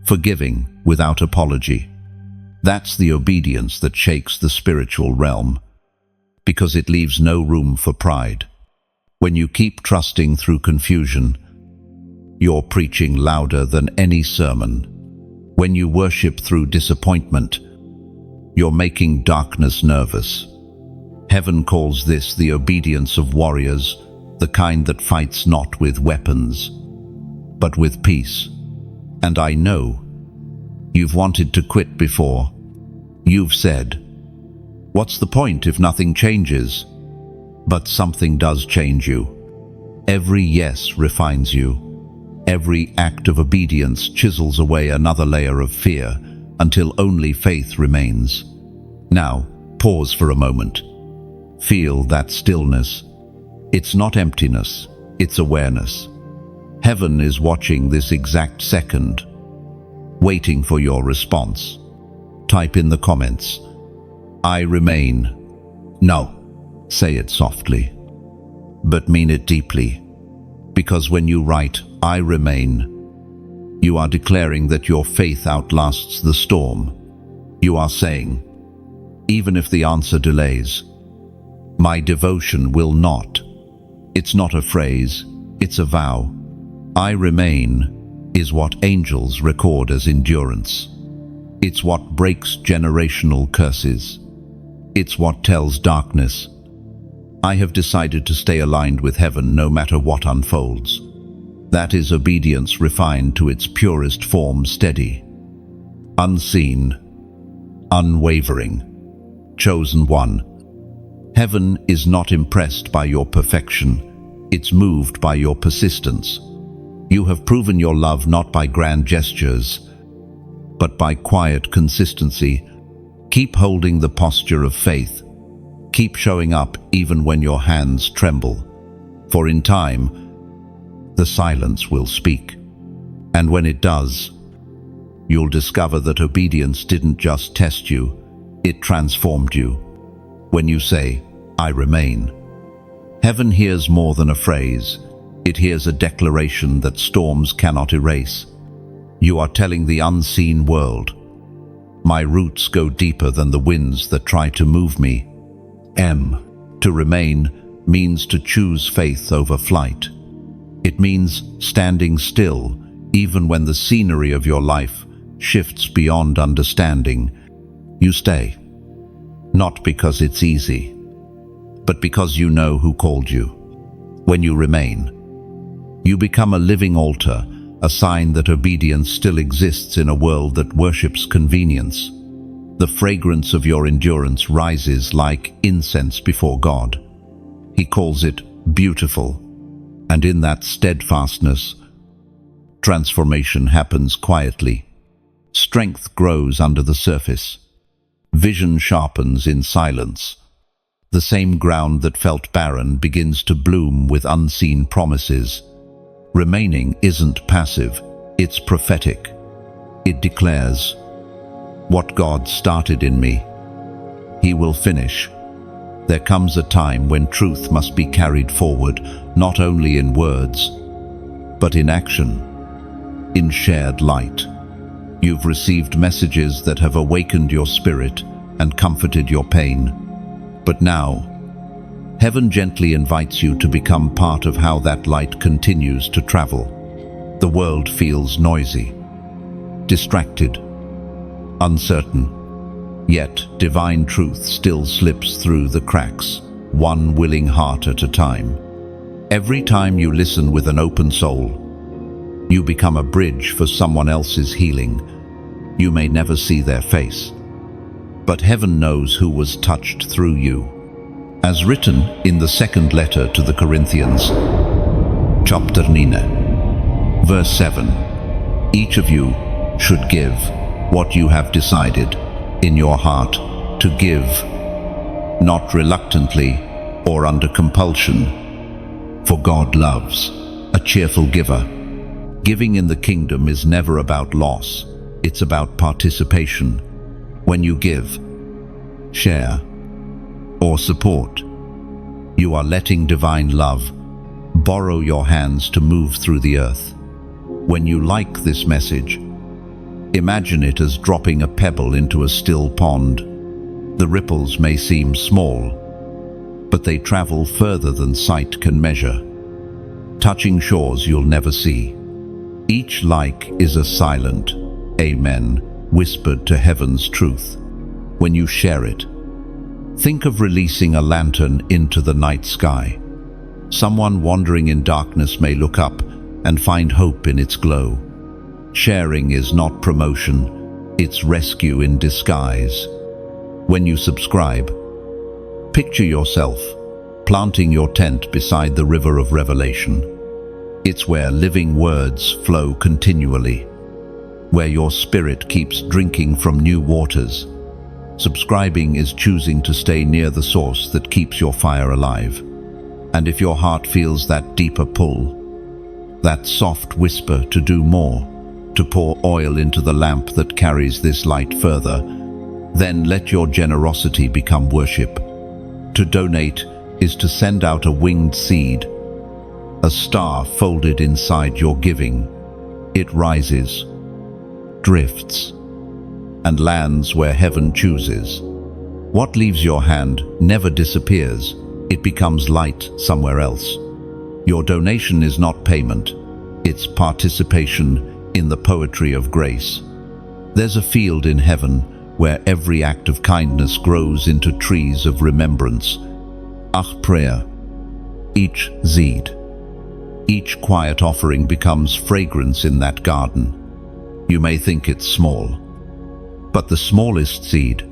forgiving without apology. That's the obedience that shakes the spiritual realm, because it leaves no room for pride. When you keep trusting through confusion, you're preaching louder than any sermon. When you worship through disappointment, you're making darkness nervous. Heaven calls this the obedience of warriors, the kind that fights not with weapons, but with peace. And I know you've wanted to quit before. You've said, "What's the point if nothing changes?" But something does change you. Every yes refines you. Every act of obedience chisels away another layer of fear until only faith remains. Now, pause for a moment. Feel that stillness. It's not emptiness, it's awareness. Heaven is watching this exact second, waiting for your response. type in the comments, "I remain." No, say it softly, but mean it deeply. Because when you write, "I remain," you are declaring that your faith outlasts the storm. You are saying, even if the answer delays, my devotion will not. It's not a phrase, it's a vow. I remain is what angels record as endurance. It's what breaks generational curses. It's what tells darkness, I have decided to stay aligned with heaven no matter what unfolds. That is obedience refined to its purest form, steady, unseen, unwavering, chosen one. Heaven is not impressed by your perfection, it's moved by your persistence. You have proven your love not by grand gestures, but by quiet consistency. Keep holding the posture of faith. Keep showing up even when your hands tremble. For in time, the silence will speak. And when it does, you'll discover that obedience didn't just test you, it transformed you. When you say, "I remain," heaven hears more than a phrase. It hears a declaration that storms cannot erase. You are telling the unseen world, my roots go deeper than the winds that try to move me. To remain means to choose faith over flight. It means standing still even when the scenery of your life shifts beyond understanding. You stay, not because it's easy, but because you know who called you. When you remain, you become a living altar, a sign that obedience still exists in a world that worships convenience. The fragrance of your endurance rises like incense before God. He calls it beautiful, and in that steadfastness, transformation happens quietly. Strength grows under the surface. Vision sharpens in silence. The same ground that felt barren begins to bloom with unseen promises. Remaining isn't passive, it's prophetic. It declares, what God started in me, He will finish. There comes a time when truth must be carried forward, not only in words, but in action, in shared light. You've received messages that have awakened your spirit and comforted your pain. But now, heaven gently invites you to become part of how that light continues to travel. The world feels noisy, distracted, uncertain, yet divine truth still slips through the cracks, one willing heart at a time. Every time you listen with an open soul, you become a bridge for someone else's healing. You may never see their face, but heaven knows who was touched through you. As written in the second letter to the Corinthians, chapter 9, verse 7, each of you should give what you have decided in your heart to give, not reluctantly or under compulsion, for God loves a cheerful giver. Giving in the kingdom is never about loss, it's about participation. When you give, share, or support, you are letting divine love borrow your hands to move through the earth. When you like this message, imagine it as dropping a pebble into a still pond. The ripples may seem small, but they travel further than sight can measure, touching shores you'll never see. Each like is a silent amen whispered to heaven's truth. When you share it, think of releasing a lantern into the night sky. Someone wandering in darkness may look up and find hope in its glow. Sharing is not promotion, it's rescue in disguise. When you subscribe, picture yourself planting your tent beside the river of revelation. It's where living words flow continually, where your spirit keeps drinking from new waters. Subscribing is choosing to stay near the source that keeps your fire alive. And if your heart feels that deeper pull, that soft whisper to do more, to pour oil into the lamp that carries this light further, Then let your generosity become worship. To donate is to send out a winged seed, a star folded inside your giving. It rises, drifts, and lands where heaven chooses. What leaves your hand never disappears. It becomes light somewhere else. Your donation is not payment. It's participation in the poetry of grace. There's a field in heaven where every act of kindness grows into trees of remembrance. Prayer. Each seed, each quiet offering becomes fragrance in that garden. You may think it's small, but the smallest seed,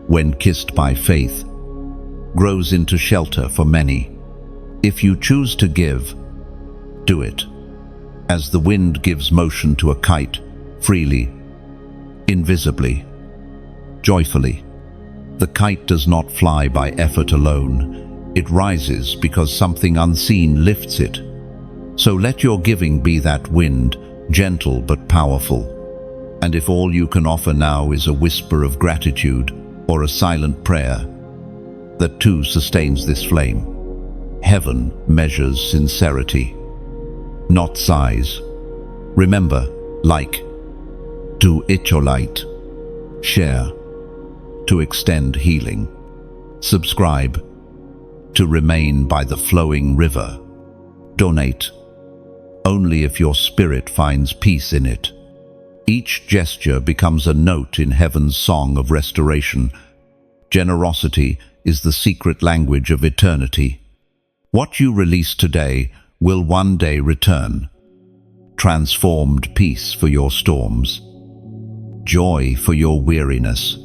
when kissed by faith, grows into shelter for many. If you choose to give, do it. As the wind gives motion to a kite, freely, invisibly, joyfully. The kite does not fly by effort alone. It rises because something unseen lifts it. So let your giving be that wind, gentle but powerful. And if all you can offer now is a whisper of gratitude or a silent prayer, that too sustains this flame. Heaven measures sincerity, not size. Remember, like, to light, share, to extend healing, subscribe, to remain by the flowing river, donate, only if your spirit finds peace in it. Each gesture becomes a note in heaven's song of restoration. Generosity is the secret language of eternity. What you release today will one day return. Transformed peace for your storms, joy for your weariness,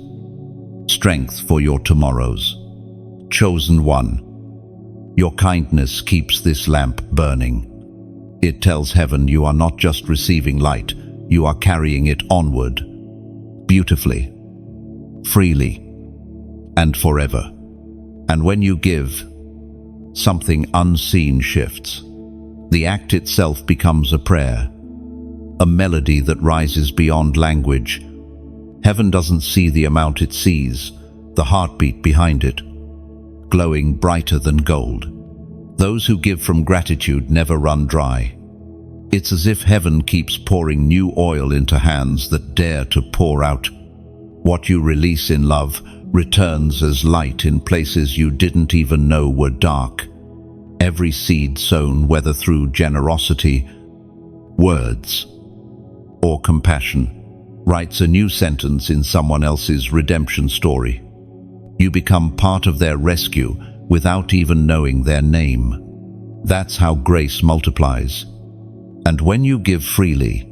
strength for your tomorrows. Chosen one, your kindness keeps this lamp burning. It tells heaven you are not just receiving light, you are carrying it onward, beautifully, freely, and forever. And when you give, something unseen shifts. The act itself becomes a prayer, a melody that rises beyond language. Heaven doesn't see the amount it sees, the heartbeat behind it, glowing brighter than gold. Those who give from gratitude never run dry. It's as if heaven keeps pouring new oil into hands that dare to pour out. What you release in love returns as light in places you didn't even know were dark. Every seed sown, whether through generosity, words, or compassion, writes a new sentence in someone else's redemption story. You become part of their rescue without even knowing their name. That's how grace multiplies. And when you give freely,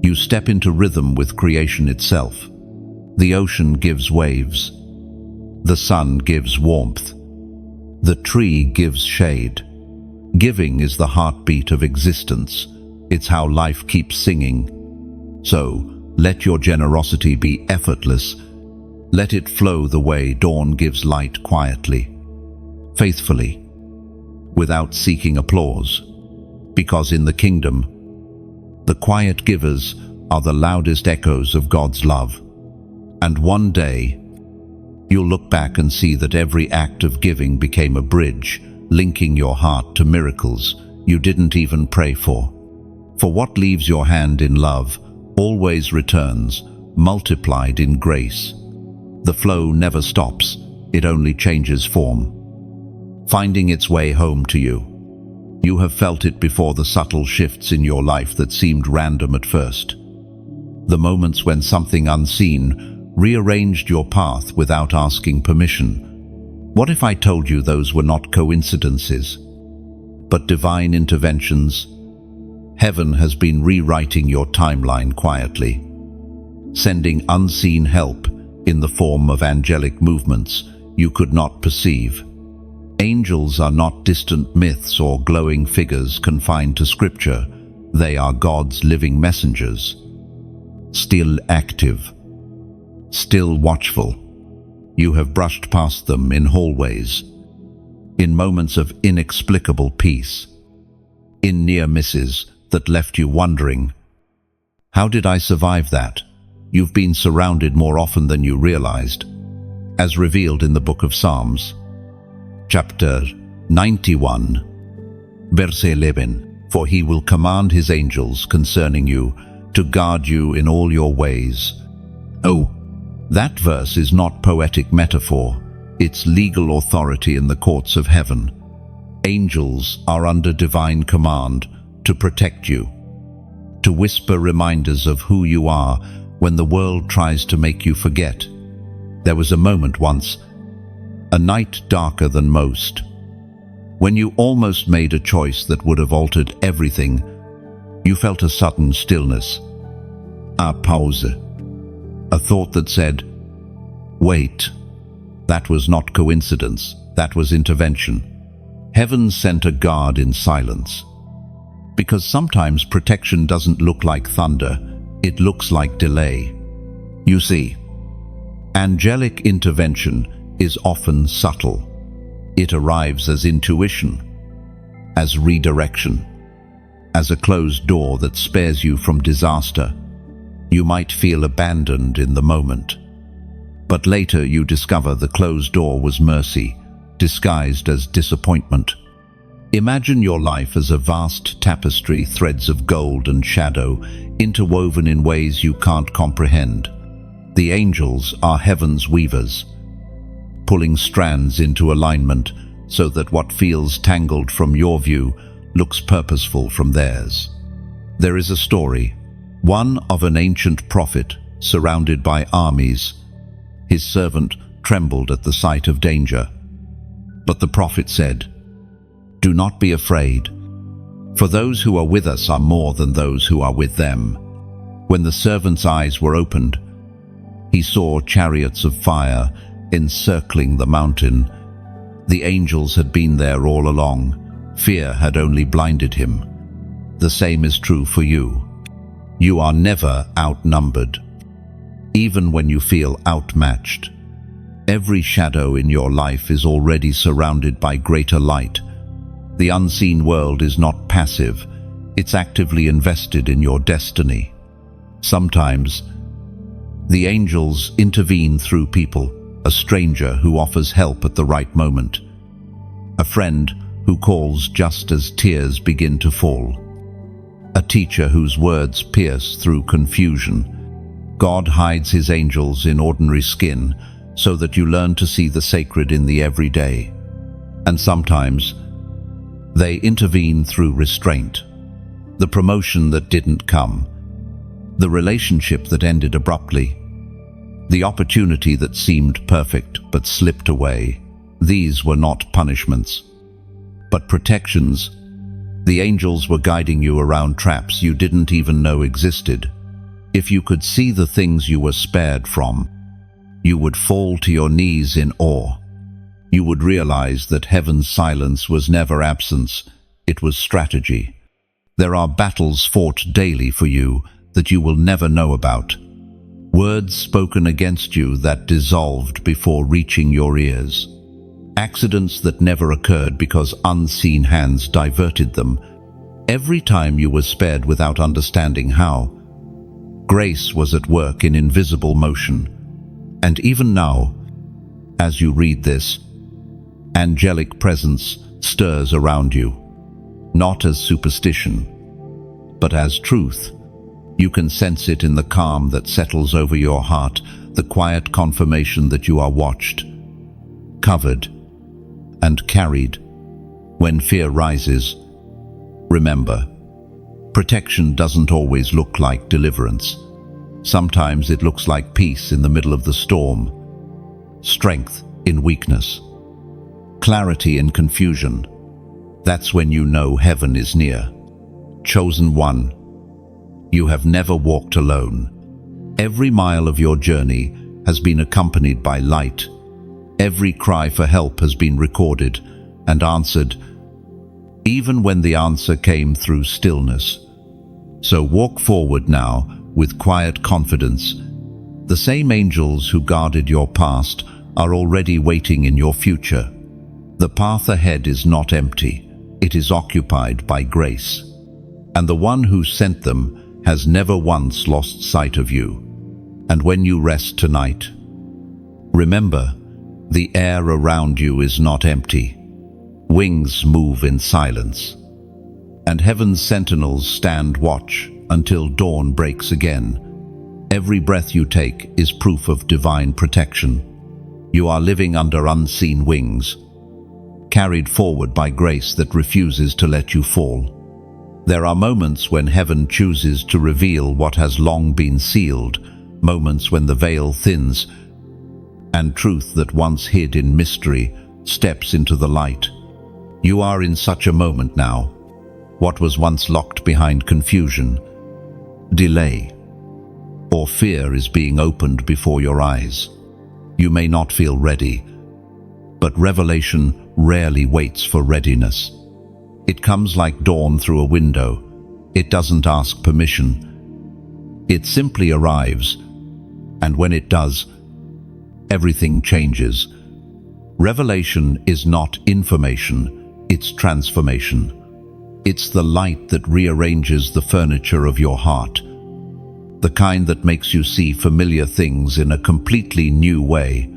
you step into rhythm with creation itself. The ocean gives waves. The sun gives warmth. The tree gives shade. Giving is the heartbeat of existence. It's how life keeps singing. So, let your generosity be effortless. Let it flow the way dawn gives light quietly, faithfully, without seeking applause. Because in the kingdom, the quiet givers are the loudest echoes of God's love. And one day, you'll look back and see that every act of giving became a bridge, linking your heart to miracles you didn't even pray for. For what leaves your hand in love always returns, multiplied in grace. The flow never stops, it only changes form, finding its way home to you. You have felt it before, the subtle shifts in your life that seemed random at first. The moments when something unseen rearranged your path without asking permission. What if I told you those were not coincidences, but divine interventions? Heaven has been rewriting your timeline quietly, sending unseen help in the form of angelic movements you could not perceive. Angels are not distant myths or glowing figures confined to scripture. They are God's living messengers, still active, still watchful. You have brushed past them in hallways, in moments of inexplicable peace, in near misses that left you wondering, how did I survive that? You've been surrounded more often than you realized, as revealed in the book of Psalms. Chapter 91, verse 11. For he will command his angels concerning you to guard you in all your ways. Oh, that verse is not poetic metaphor. It's legal authority in the courts of heaven. Angels are under divine command to protect you, to whisper reminders of who you are when the world tries to make you forget. There was a moment once, a night darker than most, when you almost made a choice that would have altered everything. You felt a sudden stillness, a pause, a thought that said, wait. That was not coincidence, that was intervention. Heaven sent a guard in silence. Because sometimes protection doesn't look like thunder, it looks like delay. You see, angelic intervention is often subtle. It arrives as intuition, as redirection, as a closed door that spares you from disaster. You might feel abandoned in the moment, but later you discover the closed door was mercy, disguised as disappointment. Imagine your life as a vast tapestry, threads of gold and shadow, interwoven in ways you can't comprehend. The angels are heaven's weavers, pulling strands into alignment so that what feels tangled from your view looks purposeful from theirs. There is a story, one of an ancient prophet surrounded by armies. His servant trembled at the sight of danger. But the prophet said, "Do not be afraid, for those who are with us are more than those who are with them." When the servant's eyes were opened, he saw chariots of fire encircling the mountain. The angels had been there all along. Fear had only blinded him. The same is true for you. You are never outnumbered, even when you feel outmatched. Every shadow in your life is already surrounded by greater light. The unseen world is not passive, it's actively invested in your destiny. Sometimes, the angels intervene through people, a stranger who offers help at the right moment, a friend who calls just as tears begin to fall, a teacher whose words pierce through confusion. God hides his angels in ordinary skin so that you learn to see the sacred in the everyday. And sometimes, they intervene through restraint, the promotion that didn't come, the relationship that ended abruptly, the opportunity that seemed perfect but slipped away. These were not punishments, but protections. The angels were guiding you around traps you didn't even know existed. If you could see the things you were spared from, you would fall to your knees in awe. You would realize that heaven's silence was never absence, it was strategy. There are battles fought daily for you that you will never know about. Words spoken against you that dissolved before reaching your ears. Accidents that never occurred because unseen hands diverted them. Every time you were spared without understanding how. Grace was at work in invisible motion. And even now, as you read this, angelic presence stirs around you, not as superstition, but as truth. You can sense it in the calm that settles over your heart, the quiet confirmation that you are watched, covered, and carried. When fear rises, remember, protection doesn't always look like deliverance. Sometimes it looks like peace in the middle of the storm, strength in weakness, clarity in confusion. That's when you know heaven is near. Chosen one, you have never walked alone. Every mile of your journey has been accompanied by light. Every cry for help has been recorded and answered, even when the answer came through stillness. So walk forward now with quiet confidence. The same angels who guarded your past are already waiting in your future. The path ahead is not empty, it is occupied by grace. And the one who sent them has never once lost sight of you. And when you rest tonight, remember, the air around you is not empty. Wings move in silence, and heaven's sentinels stand watch until dawn breaks again. Every breath you take is proof of divine protection. You are living under unseen wings, carried forward by grace that refuses to let you fall. There are moments when heaven chooses to reveal what has long been sealed, moments when the veil thins, and truth that once hid in mystery steps into the light. You are in such a moment now. What was once locked behind confusion, delay, or fear is being opened before your eyes. You may not feel ready, but revelation rarely waits for readiness. It comes like dawn through a window. It doesn't ask permission. It simply arrives, and when it does, everything changes. Revelation is not information, it's transformation. It's the light that rearranges the furniture of your heart, the kind that makes you see familiar things in a completely new way.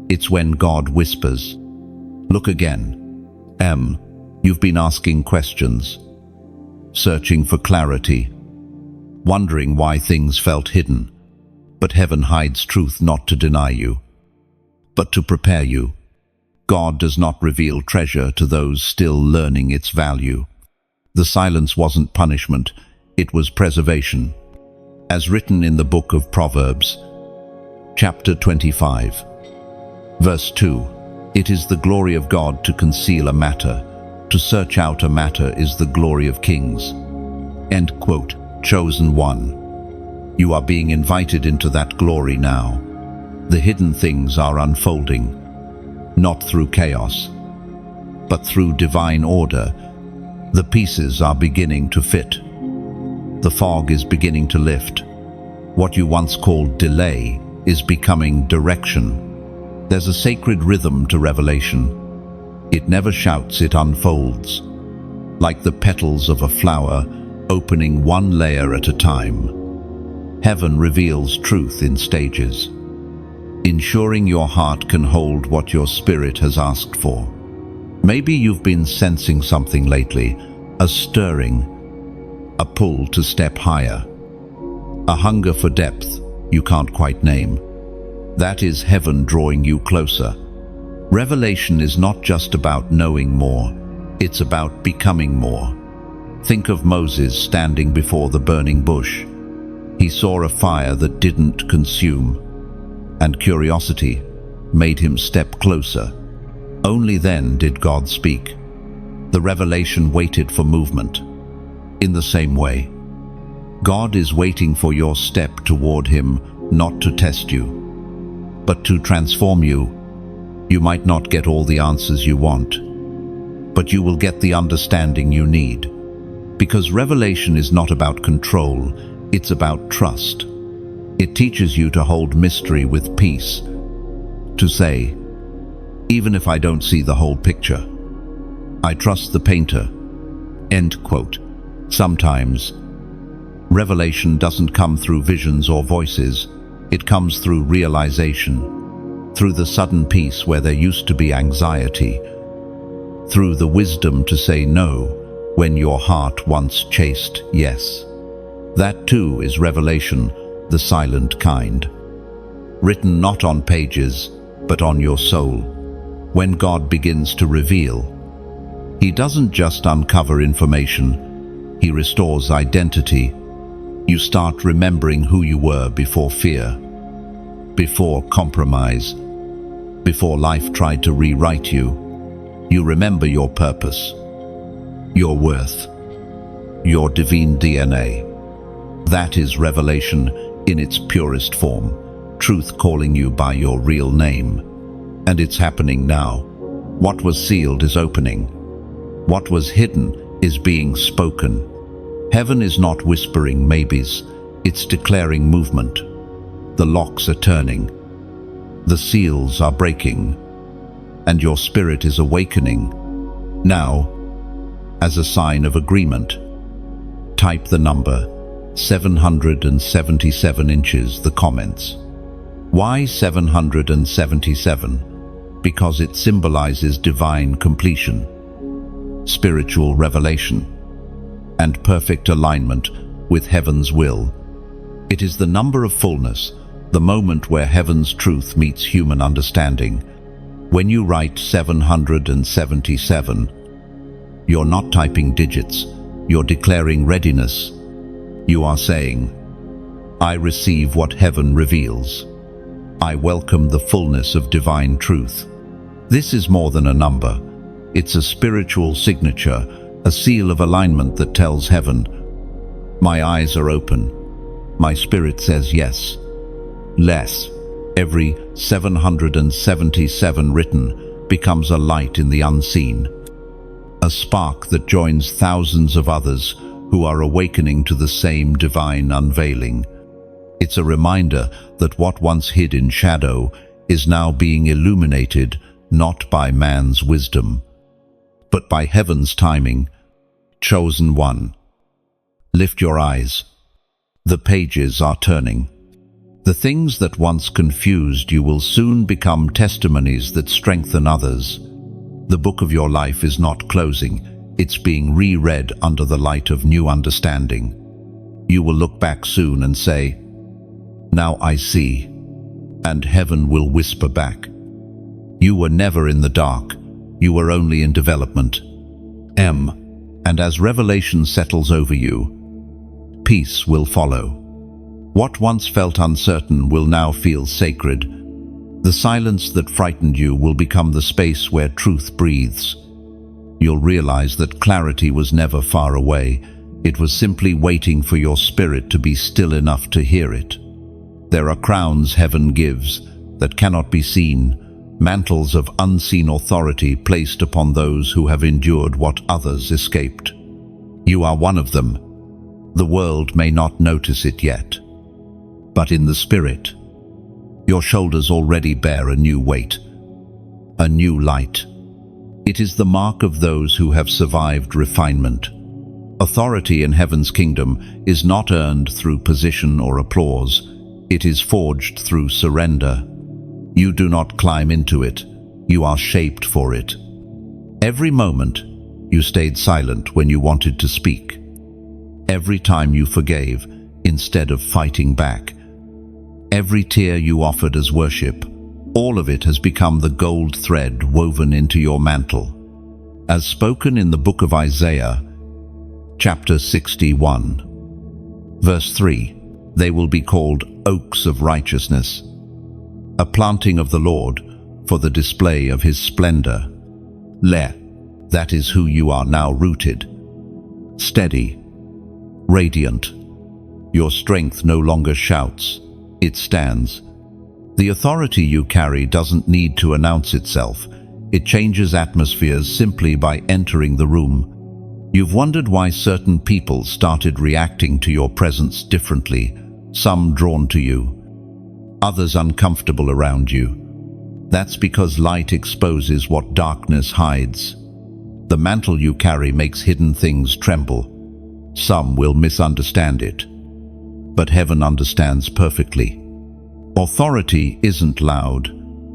It's when God whispers, "Look again. You've been asking questions, searching for clarity, wondering why things felt hidden. But heaven hides truth not to deny you, but to prepare you. God does not reveal treasure to those still learning its value." The silence wasn't punishment, it was preservation. As written in the book of Proverbs, chapter 25, verse 2, "It is the glory of God to conceal a matter. To search out a matter is the glory of kings." End quote. Chosen one. You are being invited into that glory now. The hidden things are unfolding, not through chaos, but through divine order. The pieces are beginning to fit. The fog is beginning to lift. What you once called delay is becoming direction. There's a sacred rhythm to revelation. It never shouts, it unfolds, like the petals of a flower, opening one layer at a time. Heaven reveals truth in stages, ensuring your heart can hold what your spirit has asked for. Maybe you've been sensing something lately, a stirring, a pull to step higher, a hunger for depth you can't quite name. That is heaven drawing you closer. Revelation is not just about knowing more, it's about becoming more. Think of Moses standing before the burning bush. He saw a fire that didn't consume, and curiosity made him step closer. Only then did God speak. The revelation waited for movement. In the same way, God is waiting for your step toward Him, not to test you, but to transform you. You might not get all the answers you want, but you will get the understanding you need. Because revelation is not about control, it's about trust. It teaches you to hold mystery with peace, to say, "Even if I don't see the whole picture, I trust the painter." End quote. Sometimes, revelation doesn't come through visions or voices, it comes through realization, through the sudden peace where there used to be anxiety, through the wisdom to say no when your heart once chased yes. That too is revelation, the silent kind. Written not on pages, but on your soul. When God begins to reveal, He doesn't just uncover information, He restores identity. You start remembering who you were before fear, before compromise, before life tried to rewrite you. You remember your purpose, your worth, your divine DNA. That is revelation in its purest form, truth calling you by your real name. And it's happening now. What was sealed is opening. What was hidden is being spoken. Heaven is not whispering maybes, it's declaring movement. The locks are turning, the seals are breaking, and your spirit is awakening. Now, as a sign of agreement, type the number 777 inches, the comments. Why 777? Because it symbolizes divine completion, spiritual revelation, and perfect alignment with heaven's will. It is the number of fullness, the moment where heaven's truth meets human understanding. When you write 777, you're not typing digits, you're declaring readiness. You are saying, I receive what heaven reveals. I welcome the fullness of divine truth. This is more than a number. It's a spiritual signature, a seal of alignment that tells heaven, my eyes are open. My spirit says yes. Less. Every 777 written becomes a light in the unseen, a spark that joins thousands of others who are awakening to the same divine unveiling. It's a reminder that what once hid in shadow is now being illuminated not by man's wisdom, but by heaven's timing. Chosen one. Lift your eyes. The pages are turning. The things that once confused you will soon become testimonies that strengthen others. The book of your life is not closing, it's being reread under the light of new understanding. You will look back soon and say, now I see, and heaven will whisper back, you were never in the dark, you were only in development. And as revelation settles over you, peace will follow. What once felt uncertain will now feel sacred. The silence that frightened you will become the space where truth breathes. You'll realize that clarity was never far away. It was simply waiting for your spirit to be still enough to hear it. There are crowns heaven gives that cannot be seen, mantles of unseen authority placed upon those who have endured what others escaped. You are one of them. The world may not notice it yet, but in the spirit, your shoulders already bear a new weight, a new light. It is the mark of those who have survived refinement. Authority in heaven's kingdom is not earned through position or applause. It is forged through surrender. You do not climb into it. You are shaped for it. Every moment, you stayed silent when you wanted to speak. Every time you forgave instead of fighting back. Every tear you offered as worship, all of it has become the gold thread woven into your mantle. As spoken in the book of Isaiah, chapter 61, verse 3, they will be called oaks of righteousness, a planting of the Lord for the display of his splendor. That is who you are now, rooted, steady, radiant. Your strength no longer shouts, it stands. The authority you carry doesn't need to announce itself. It changes atmospheres simply by entering the room. You've wondered why certain people started reacting to your presence differently, some drawn to you, others uncomfortable around you. That's because light exposes what darkness hides. The mantle you carry makes hidden things tremble. Some will misunderstand it, but heaven understands perfectly. Authority isn't loud,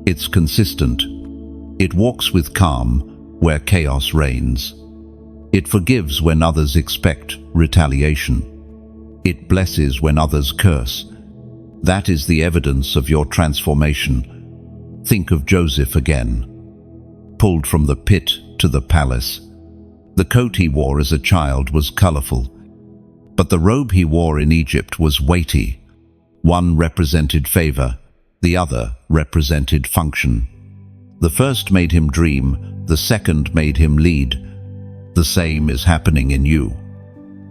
it's consistent. It walks with calm where chaos reigns. It forgives when others expect retaliation. It blesses when others curse. That is the evidence of your transformation. Think of Joseph again. Pulled from the pit to the palace. The coat he wore as a child was colorful, but the robe he wore in Egypt was weighty. One represented favor, the other represented function. The first made him dream, the second made him lead. The same is happening in you.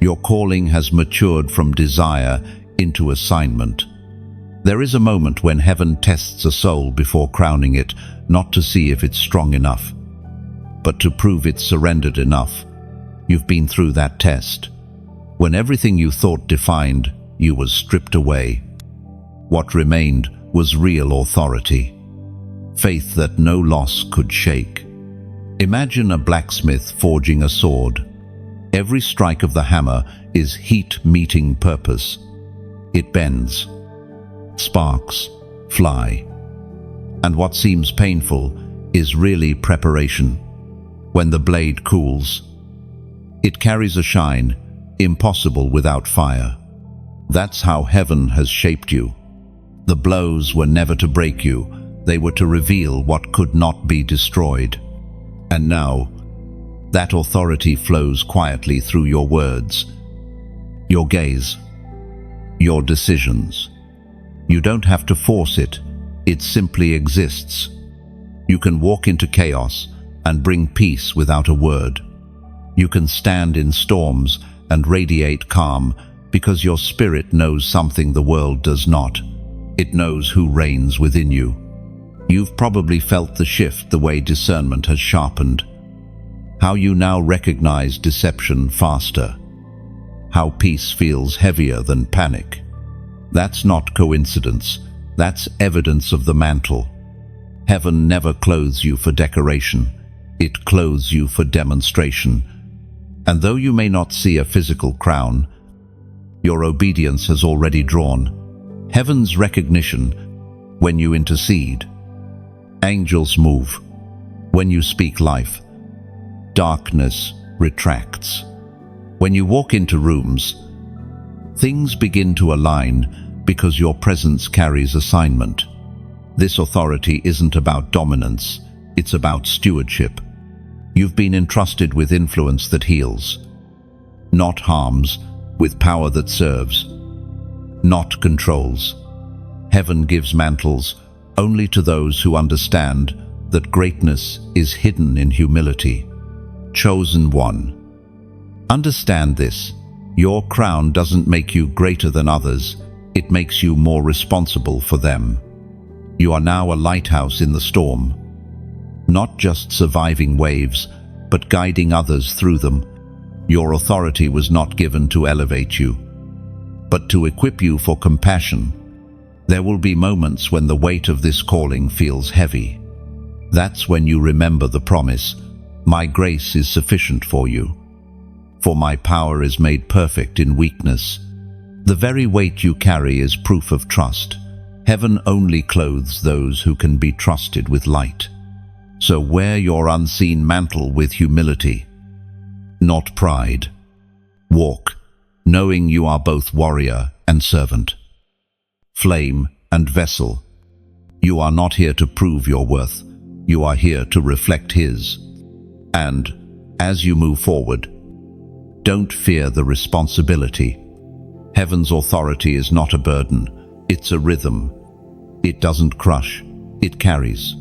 Your calling has matured from desire into assignment. There is a moment when heaven tests a soul before crowning it, not to see if it's strong enough, but to prove it's surrendered enough. You've been through that test. When everything you thought defined you was stripped away. What remained was real authority, faith that no loss could shake. Imagine a blacksmith forging a sword. Every strike of the hammer is heat meeting purpose. It bends. Sparks fly. And what seems painful is really preparation. When the blade cools, it carries a shine impossible without fire. That's how heaven has shaped you. The blows were never to break you, they were to reveal what could not be destroyed. And now, that authority flows quietly through your words, your gaze, your decisions. You don't have to force it, it simply exists. You can walk into chaos and bring peace without a word. You can stand in storms and radiate calm because your spirit knows something the world does not. It knows who reigns within you. You've probably felt the shift the way discernment has sharpened. How you now recognize deception faster. How peace feels heavier than panic. That's not coincidence. That's evidence of the mantle. Heaven never clothes you for decoration. It clothes you for demonstration. And though you may not see a physical crown, your obedience has already drawn heaven's recognition when you intercede. Angels move. When you speak life, darkness retracts. When you walk into rooms, things begin to align because your presence carries assignment. This authority isn't about dominance, it's about stewardship. You've been entrusted with influence that heals, not harms, with power that serves, not controls. Heaven gives mantles only to those who understand that greatness is hidden in humility. Chosen one. Understand this. Your crown doesn't make you greater than others, it makes you more responsible for them. You are now a lighthouse in the storm, not just surviving waves, but guiding others through them. Your authority was not given to elevate you, but to equip you for compassion. There will be moments when the weight of this calling feels heavy. That's when you remember the promise, "My grace is sufficient for you, for my power is made perfect in weakness." The very weight you carry is proof of trust. Heaven only clothes those who can be trusted with light. So wear your unseen mantle with humility, not pride. Walk, knowing you are both warrior and servant, flame and vessel. You are not here to prove your worth, you are here to reflect His. And as you move forward, don't fear the responsibility. Heaven's authority is not a burden, it's a rhythm. It doesn't crush, it carries.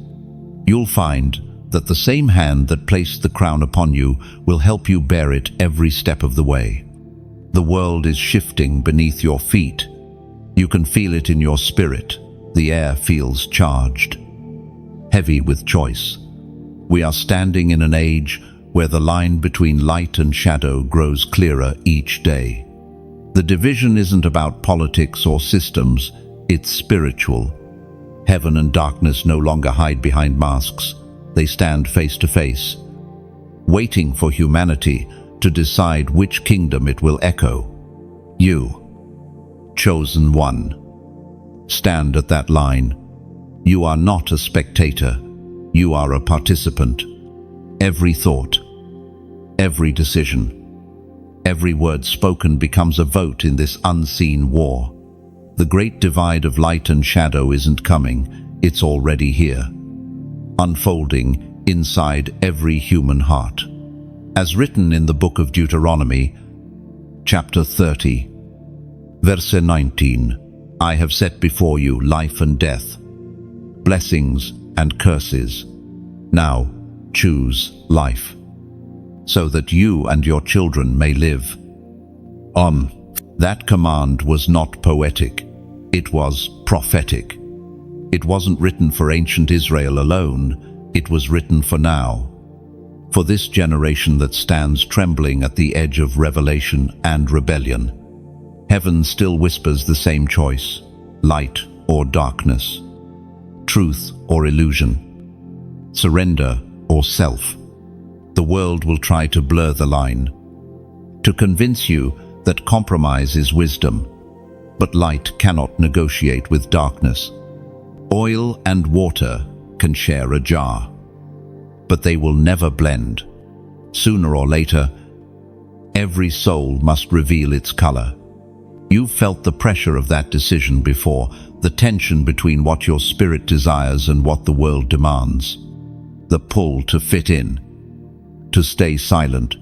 You'll find that the same hand that placed the crown upon you will help you bear it every step of the way. The world is shifting beneath your feet. You can feel it in your spirit. The air feels charged, heavy with choice. We are standing in an age where the line between light and shadow grows clearer each day. The division isn't about politics or systems, it's spiritual. Heaven and darkness no longer hide behind masks. They stand face to face, waiting for humanity to decide which kingdom it will echo. You, chosen one, stand at that line. You are not a spectator, you are a participant. Every thought, every decision, every word spoken becomes a vote in this unseen war. The great divide of light and shadow isn't coming, it's already here, unfolding inside every human heart. As written in the book of Deuteronomy, chapter 30, verse 19, "I have set before you life and death, blessings and curses. Now choose life, so that you and your children may live on." That command was not poetic, it was prophetic. It wasn't written for ancient Israel alone, it was written for now. For this generation that stands trembling at the edge of revelation and rebellion. Heaven still whispers the same choice, light or darkness, truth or illusion, surrender or self. The world will try to blur the line, to convince you that compromise is wisdom. But light cannot negotiate with darkness. Oil and water can share a jar, but they will never blend. Sooner or later, every soul must reveal its color. You've felt the pressure of that decision before, the tension between what your spirit desires and what the world demands. The pull to fit in, to stay silent,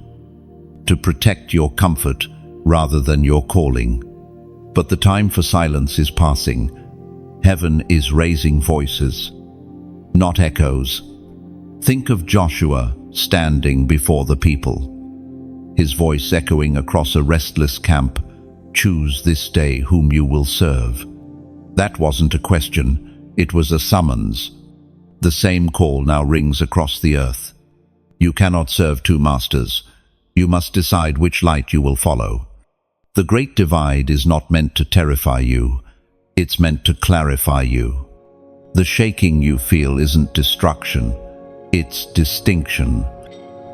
to protect your comfort rather than your calling. But the time for silence is passing. Heaven is raising voices, not echoes. Think of Joshua standing before the people, his voice echoing across a restless camp. Choose this day whom you will serve. That wasn't a question, it was a summons. The same call now rings across the earth. You cannot serve two masters. You must decide which light you will follow. The great divide is not meant to terrify you. It's meant to clarify you. The shaking you feel isn't destruction. It's distinction.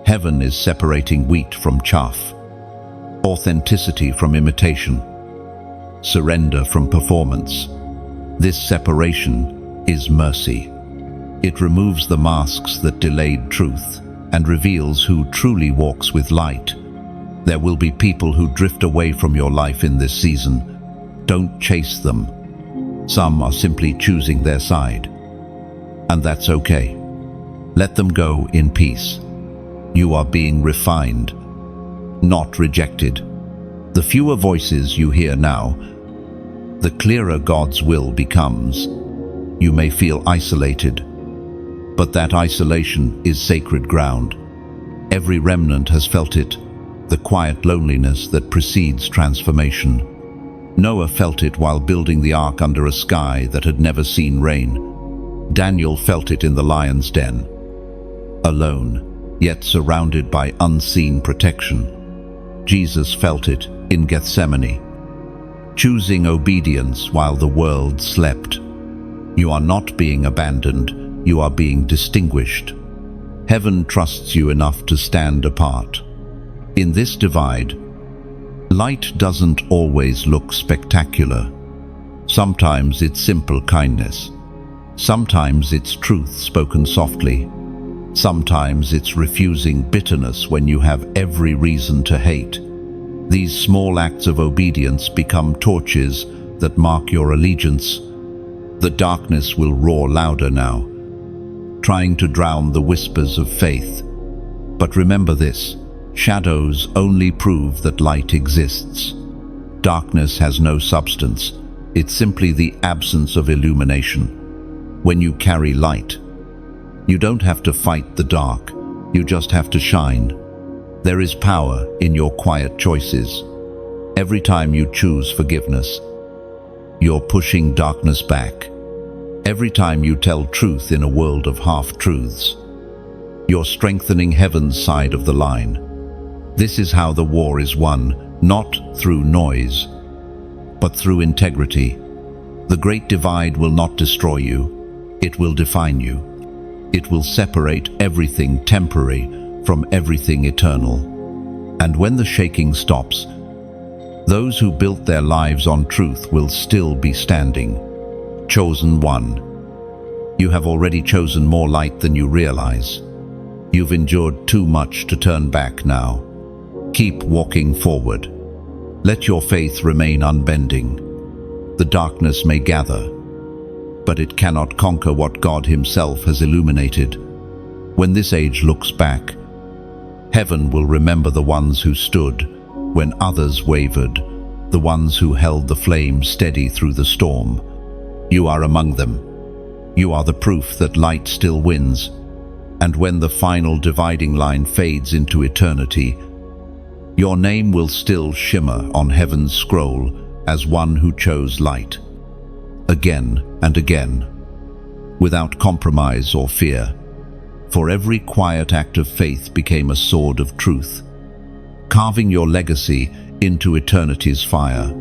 Heaven is separating wheat from chaff, authenticity from imitation, surrender from performance. This separation is mercy. It removes the masks that delayed truth and reveals who truly walks with light. There will be people who drift away from your life in this season. Don't chase them. Some are simply choosing their side, and that's okay. Let them go in peace. You are being refined, not rejected. The fewer voices you hear now, the clearer God's will becomes. You may feel isolated, but that isolation is sacred ground. Every remnant has felt it, the quiet loneliness that precedes transformation. Noah felt it while building the ark under a sky that had never seen rain. Daniel felt it in the lion's den, alone, yet surrounded by unseen protection. Jesus felt it in Gethsemane, choosing obedience while the world slept. You are not being abandoned, you are being distinguished. Heaven trusts you enough to stand apart. In this divide, light doesn't always look spectacular. Sometimes it's simple kindness. Sometimes it's truth spoken softly. Sometimes it's refusing bitterness when you have every reason to hate. These small acts of obedience become torches that mark your allegiance. The darkness will roar louder now, trying to drown the whispers of faith. But remember this, shadows only prove that light exists. Darkness has no substance. It's simply the absence of illumination. When you carry light, you don't have to fight the dark, you just have to shine. There is power in your quiet choices. Every time you choose forgiveness, you're pushing darkness back. Every time you tell truth in a world of half-truths, you're strengthening heaven's side of the line. This is how the war is won, not through noise, but through integrity. The great divide will not destroy you, it will define you. It will separate everything temporary from everything eternal. And when the shaking stops, those who built their lives on truth will still be standing. Chosen one. You have already chosen more light than you realize. You've endured too much to turn back now. Keep walking forward. Let your faith remain unbending. The darkness may gather, but it cannot conquer what God Himself has illuminated. When this age looks back, heaven will remember the ones who stood when others wavered, the ones who held the flame steady through the storm. You are among them. You are the proof that light still wins. And when the final dividing line fades into eternity, your name will still shimmer on heaven's scroll as one who chose light. Again and again, without compromise or fear, for every quiet act of faith became a sword of truth, carving your legacy into eternity's fire,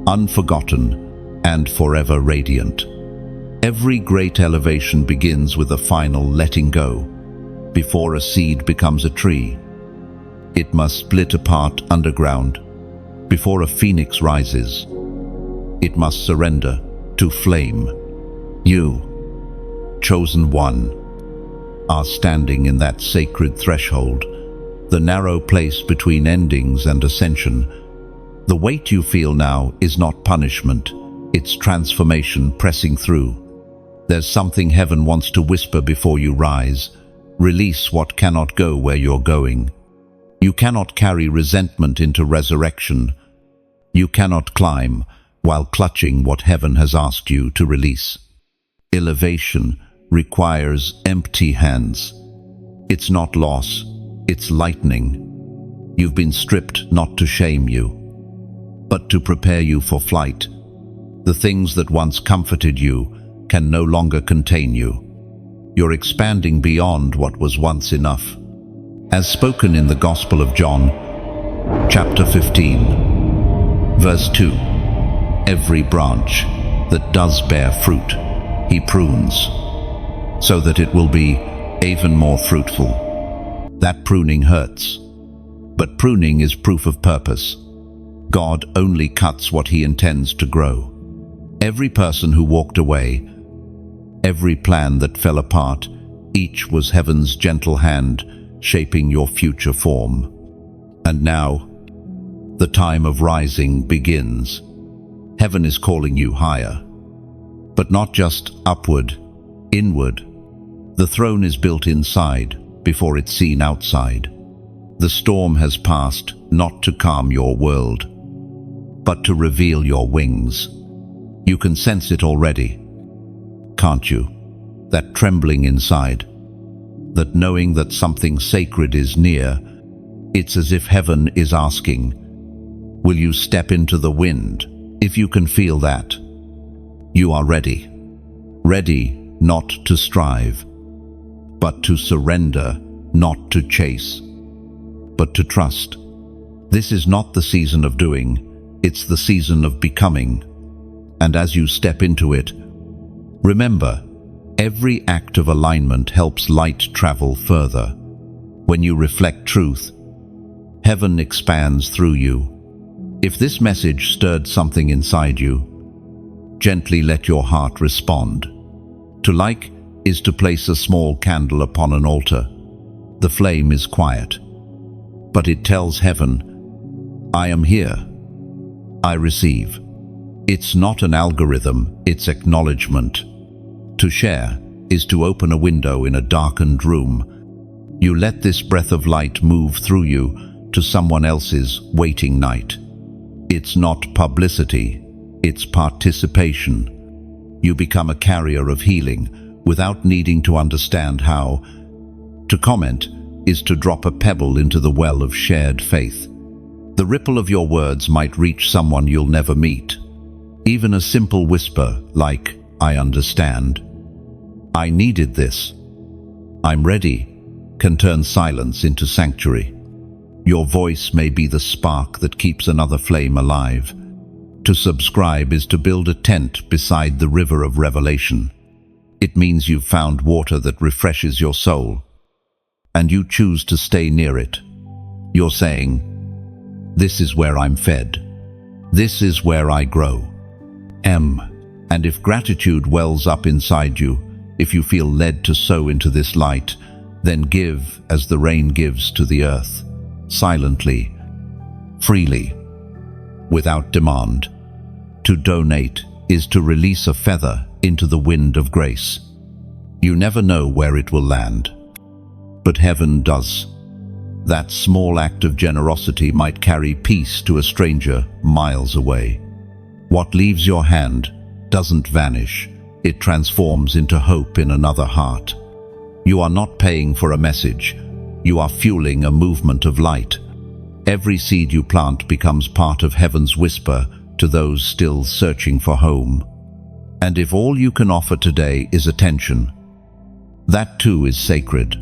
unforgotten and forever radiant. Every great elevation begins with a final letting go, before a seed becomes a tree. It must split apart underground before a phoenix rises. It must surrender to flame. You, chosen one, are standing in that sacred threshold, the narrow place between endings and ascension. The weight you feel now is not punishment, it's transformation pressing through. There's something heaven wants to whisper before you rise. Release what cannot go where you're going. You cannot carry resentment into resurrection. You cannot climb while clutching what heaven has asked you to release. Elevation requires empty hands. It's not loss, it's lightning. You've been stripped not to shame you, but to prepare you for flight. The things that once comforted you can no longer contain you. You're expanding beyond what was once enough. As spoken in the Gospel of John, chapter 15, verse 2, every branch that does bear fruit, he prunes, so that it will be even more fruitful. That pruning hurts, but pruning is proof of purpose. God only cuts what he intends to grow. Every person who walked away, every plan that fell apart, each was heaven's gentle hand shaping your future form. And now, the time of rising begins. Heaven is calling you higher, but not just upward, inward. The throne is built inside before it's seen outside. The storm has passed not to calm your world, but to reveal your wings. You can sense it already, can't you? That trembling inside, that knowing that something sacred is near. It's as if heaven is asking, will you step into the wind? If you can feel that, you are ready. Ready not to strive, but to surrender, not to chase, but to trust. This is not the season of doing, it's the season of becoming. And as you step into it, remember, every act of alignment helps light travel further. When you reflect truth, heaven expands through you. If this message stirred something inside you, gently let your heart respond. To like is to place a small candle upon an altar. The flame is quiet, but it tells heaven, I am here. I receive. It's not an algorithm, it's acknowledgement. To share is to open a window in a darkened room. You let this breath of light move through you to someone else's waiting night. It's not publicity, it's participation. You become a carrier of healing without needing to understand how. To comment is to drop a pebble into the well of shared faith. The ripple of your words might reach someone you'll never meet. Even a simple whisper like, I understand, I needed this, I'm ready, can turn silence into sanctuary. Your voice may be the spark that keeps another flame alive. To subscribe is to build a tent beside the river of revelation. It means you've found water that refreshes your soul, and you choose to stay near it. You're saying, this is where I'm fed. This is where I grow. And if gratitude wells up inside you, if you feel led to sow into this light, then give as the rain gives to the earth, silently, freely, without demand. To donate is to release a feather into the wind of grace. You never know where it will land, but heaven does. That small act of generosity might carry peace to a stranger miles away. What leaves your hand doesn't vanish, it transforms into hope in another heart. You are not paying for a message, you are fueling a movement of light. Every seed you plant becomes part of heaven's whisper to those still searching for home. And if all you can offer today is attention, that too is sacred.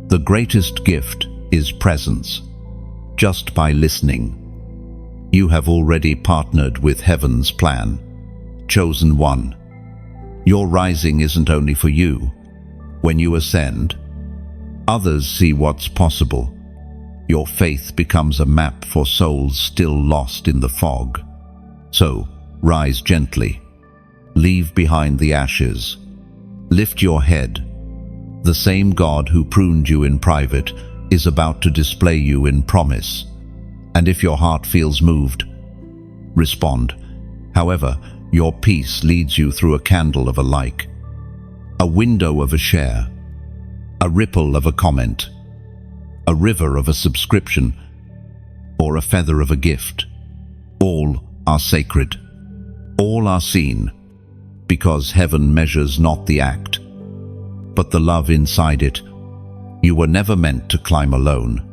The greatest gift is presence. Just by listening, you have already partnered with heaven's plan. Chosen one. Your rising isn't only for you. When you ascend, others see what's possible. Your faith becomes a map for souls still lost in the fog. So, rise gently. Leave behind the ashes. Lift your head. The same God who pruned you in private is about to display you in promise. And if your heart feels moved, respond. However, your peace leads you through a candle of a like, a window of a share, a ripple of a comment, a river of a subscription, or a feather of a gift. All are sacred. All are seen, because heaven measures not the act, but the love inside it. You were never meant to climb alone.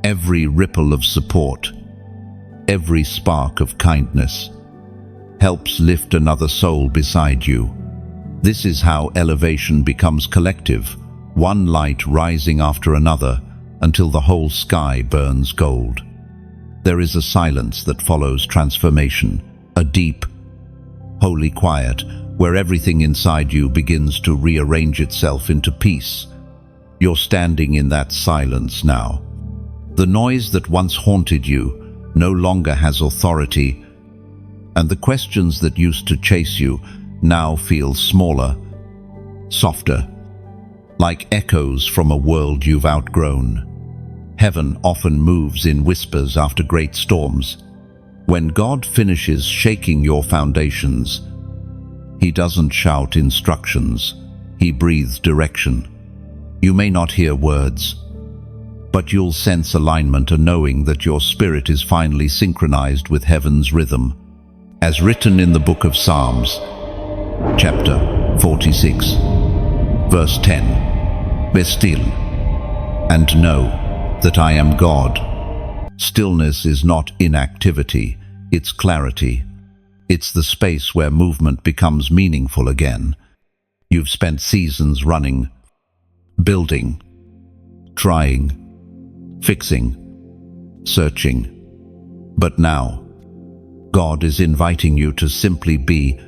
Every ripple of support, every spark of kindness, helps lift another soul beside you. This is how elevation becomes collective, one light rising after another until the whole sky burns gold. There is a silence that follows transformation, a deep, holy quiet where everything inside you begins to rearrange itself into peace. You're standing in that silence now. The noise that once haunted you no longer has authority, and the questions that used to chase you now feel smaller, softer, like echoes from a world you've outgrown. Heaven often moves in whispers after great storms. When God finishes shaking your foundations, He doesn't shout instructions, He breathes direction. You may not hear words, but you'll sense alignment, a knowing that your spirit is finally synchronized with heaven's rhythm. As written in the book of Psalms, chapter 46, verse 10, "Be still, and know that I am God." Stillness is not inactivity, it's clarity. It's the space where movement becomes meaningful again. You've spent seasons running, building, trying, fixing, searching. But now, God is inviting you to simply be,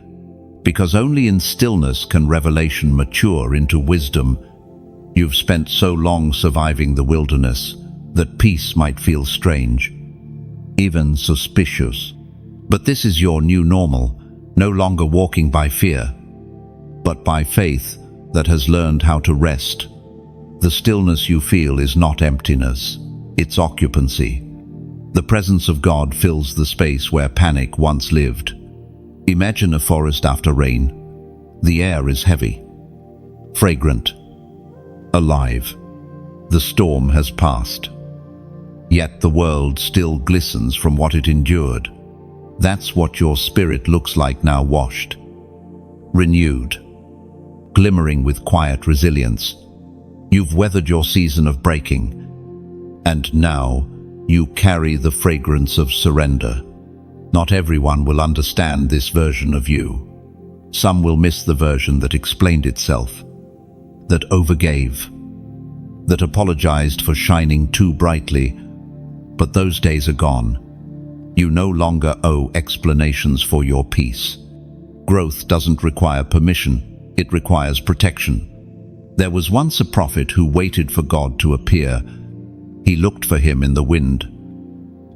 because only in stillness can revelation mature into wisdom. You've spent so long surviving the wilderness that peace might feel strange, even suspicious. But this is your new normal, no longer walking by fear, but by faith that has learned how to rest. The stillness you feel is not emptiness, it's occupancy. The presence of God fills the space where panic once lived. Imagine a forest after rain. The air is heavy, fragrant, alive. The storm has passed, yet the world still glistens from what it endured. That's what your spirit looks like now, washed, renewed, glimmering with quiet resilience. You've weathered your season of breaking, and now you carry the fragrance of surrender. Not everyone will understand this version of you. Some will miss the version that explained itself, that overgave, that apologized for shining too brightly. But those days are gone. You no longer owe explanations for your peace. Growth doesn't require permission, it requires protection. There was once a prophet who waited for God to appear. He looked for him in the wind,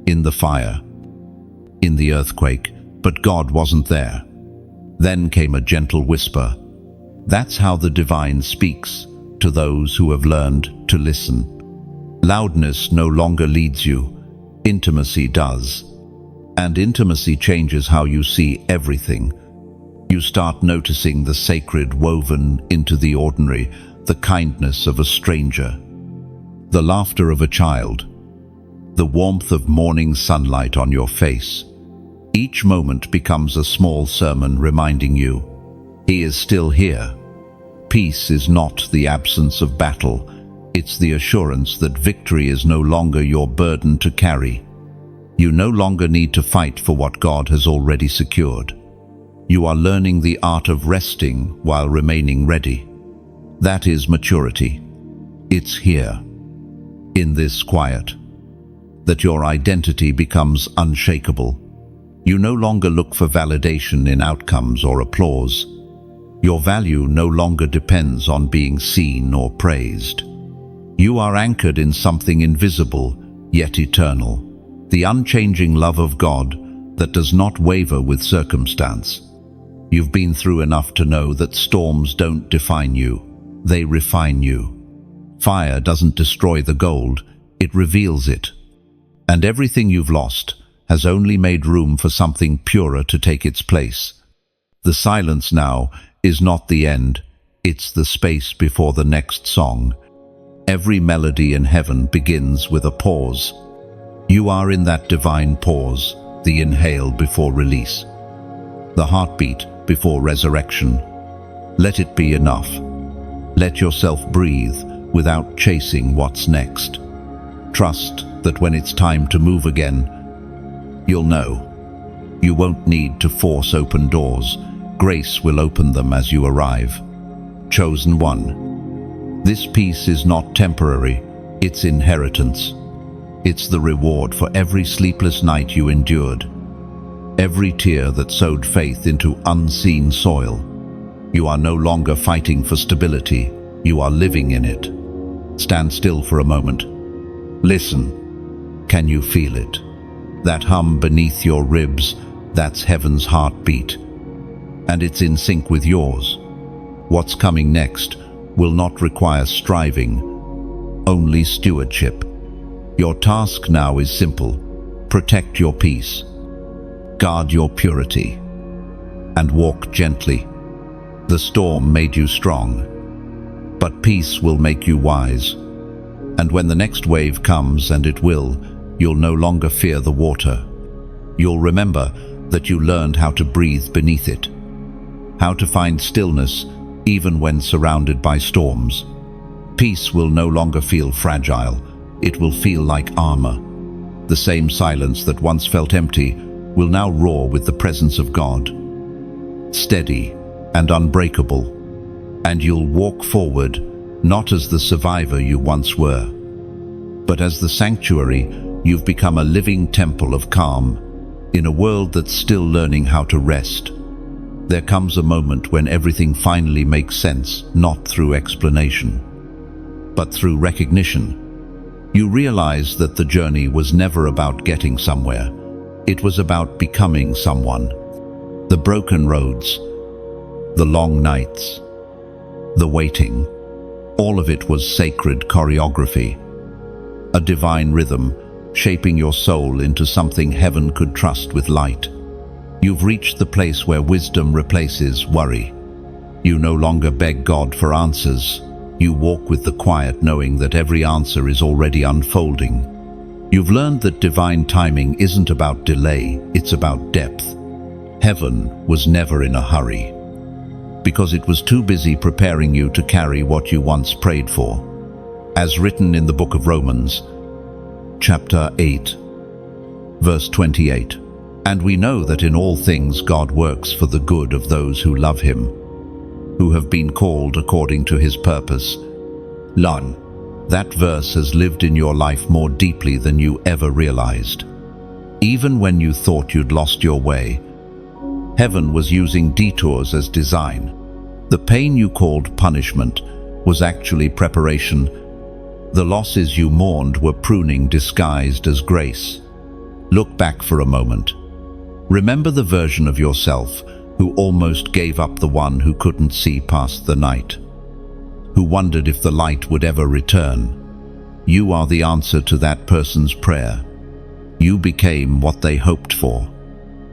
in the fire, in the earthquake, but God wasn't there. Then came a gentle whisper. That's how the divine speaks to those who have learned to listen. Loudness no longer leads you, intimacy does. And intimacy changes how you see everything. You start noticing the sacred woven into the ordinary, the kindness of a stranger, the laughter of a child, the warmth of morning sunlight on your face. Each moment becomes a small sermon reminding you, He is still here. Peace is not the absence of battle, it's the assurance that victory is no longer your burden to carry. You no longer need to fight for what God has already secured. You are learning the art of resting while remaining ready. That is maturity. It's here, in this quiet, that your identity becomes unshakable. You no longer look for validation in outcomes or applause. Your value no longer depends on being seen or praised. You are anchored in something invisible, yet eternal. The unchanging love of God that does not waver with circumstance. You've been through enough to know that storms don't define you, they refine you. Fire doesn't destroy the gold, it reveals it. And everything you've lost has only made room for something purer to take its place. The silence now is not the end, it's the space before the next song. Every melody in heaven begins with a pause. You are in that divine pause, the inhale before release, the heartbeat before resurrection. Let it be enough. Let yourself breathe without chasing what's next. Trust that when it's time to move again, you'll know. You won't need to force open doors. Grace will open them as you arrive. Chosen one. This peace is not temporary, it's inheritance. It's the reward for every sleepless night you endured, every tear that sowed faith into unseen soil. You are no longer fighting for stability, you are living in it. Stand still for a moment. Listen. Can you feel it? That hum beneath your ribs, that's heaven's heartbeat. And it's in sync with yours. What's coming next will not require striving, only stewardship. Your task now is simple. Protect your peace. Guard your purity. And walk gently. The storm made you strong, but peace will make you wise. And when the next wave comes, and it will, you'll no longer fear the water. You'll remember that you learned how to breathe beneath it, how to find stillness even when surrounded by storms. Peace will no longer feel fragile, it will feel like armor. The same silence that once felt empty will now roar with the presence of God. Steady and unbreakable, and you'll walk forward not as the survivor you once were, but as the sanctuary you've become, a living temple of calm in a world that's still learning how to rest. There comes a moment when everything finally makes sense, not through explanation, but through recognition. You realize that the journey was never about getting somewhere. It was about becoming someone. The broken roads, the long nights, the waiting, all of it was sacred choreography, a divine rhythm shaping your soul into something heaven could trust with light. You've reached the place where wisdom replaces worry. You no longer beg God for answers. You walk with the quiet, knowing that every answer is already unfolding. You've learned that divine timing isn't about delay, it's about depth. Heaven was never in a hurry, because it was too busy preparing you to carry what you once prayed for. As written in the book of Romans, chapter 8, verse 28. And we know that in all things God works for the good of those who love him, who have been called according to his purpose. Learn. That verse has lived in your life more deeply than you ever realized. Even when you thought you'd lost your way, heaven was using detours as design. The pain you called punishment was actually preparation. The losses you mourned were pruning disguised as grace. Look back for a moment. Remember the version of yourself who almost gave up, the one who couldn't see past the night, who wondered if the light would ever return. You are the answer to that person's prayer. You became what they hoped for.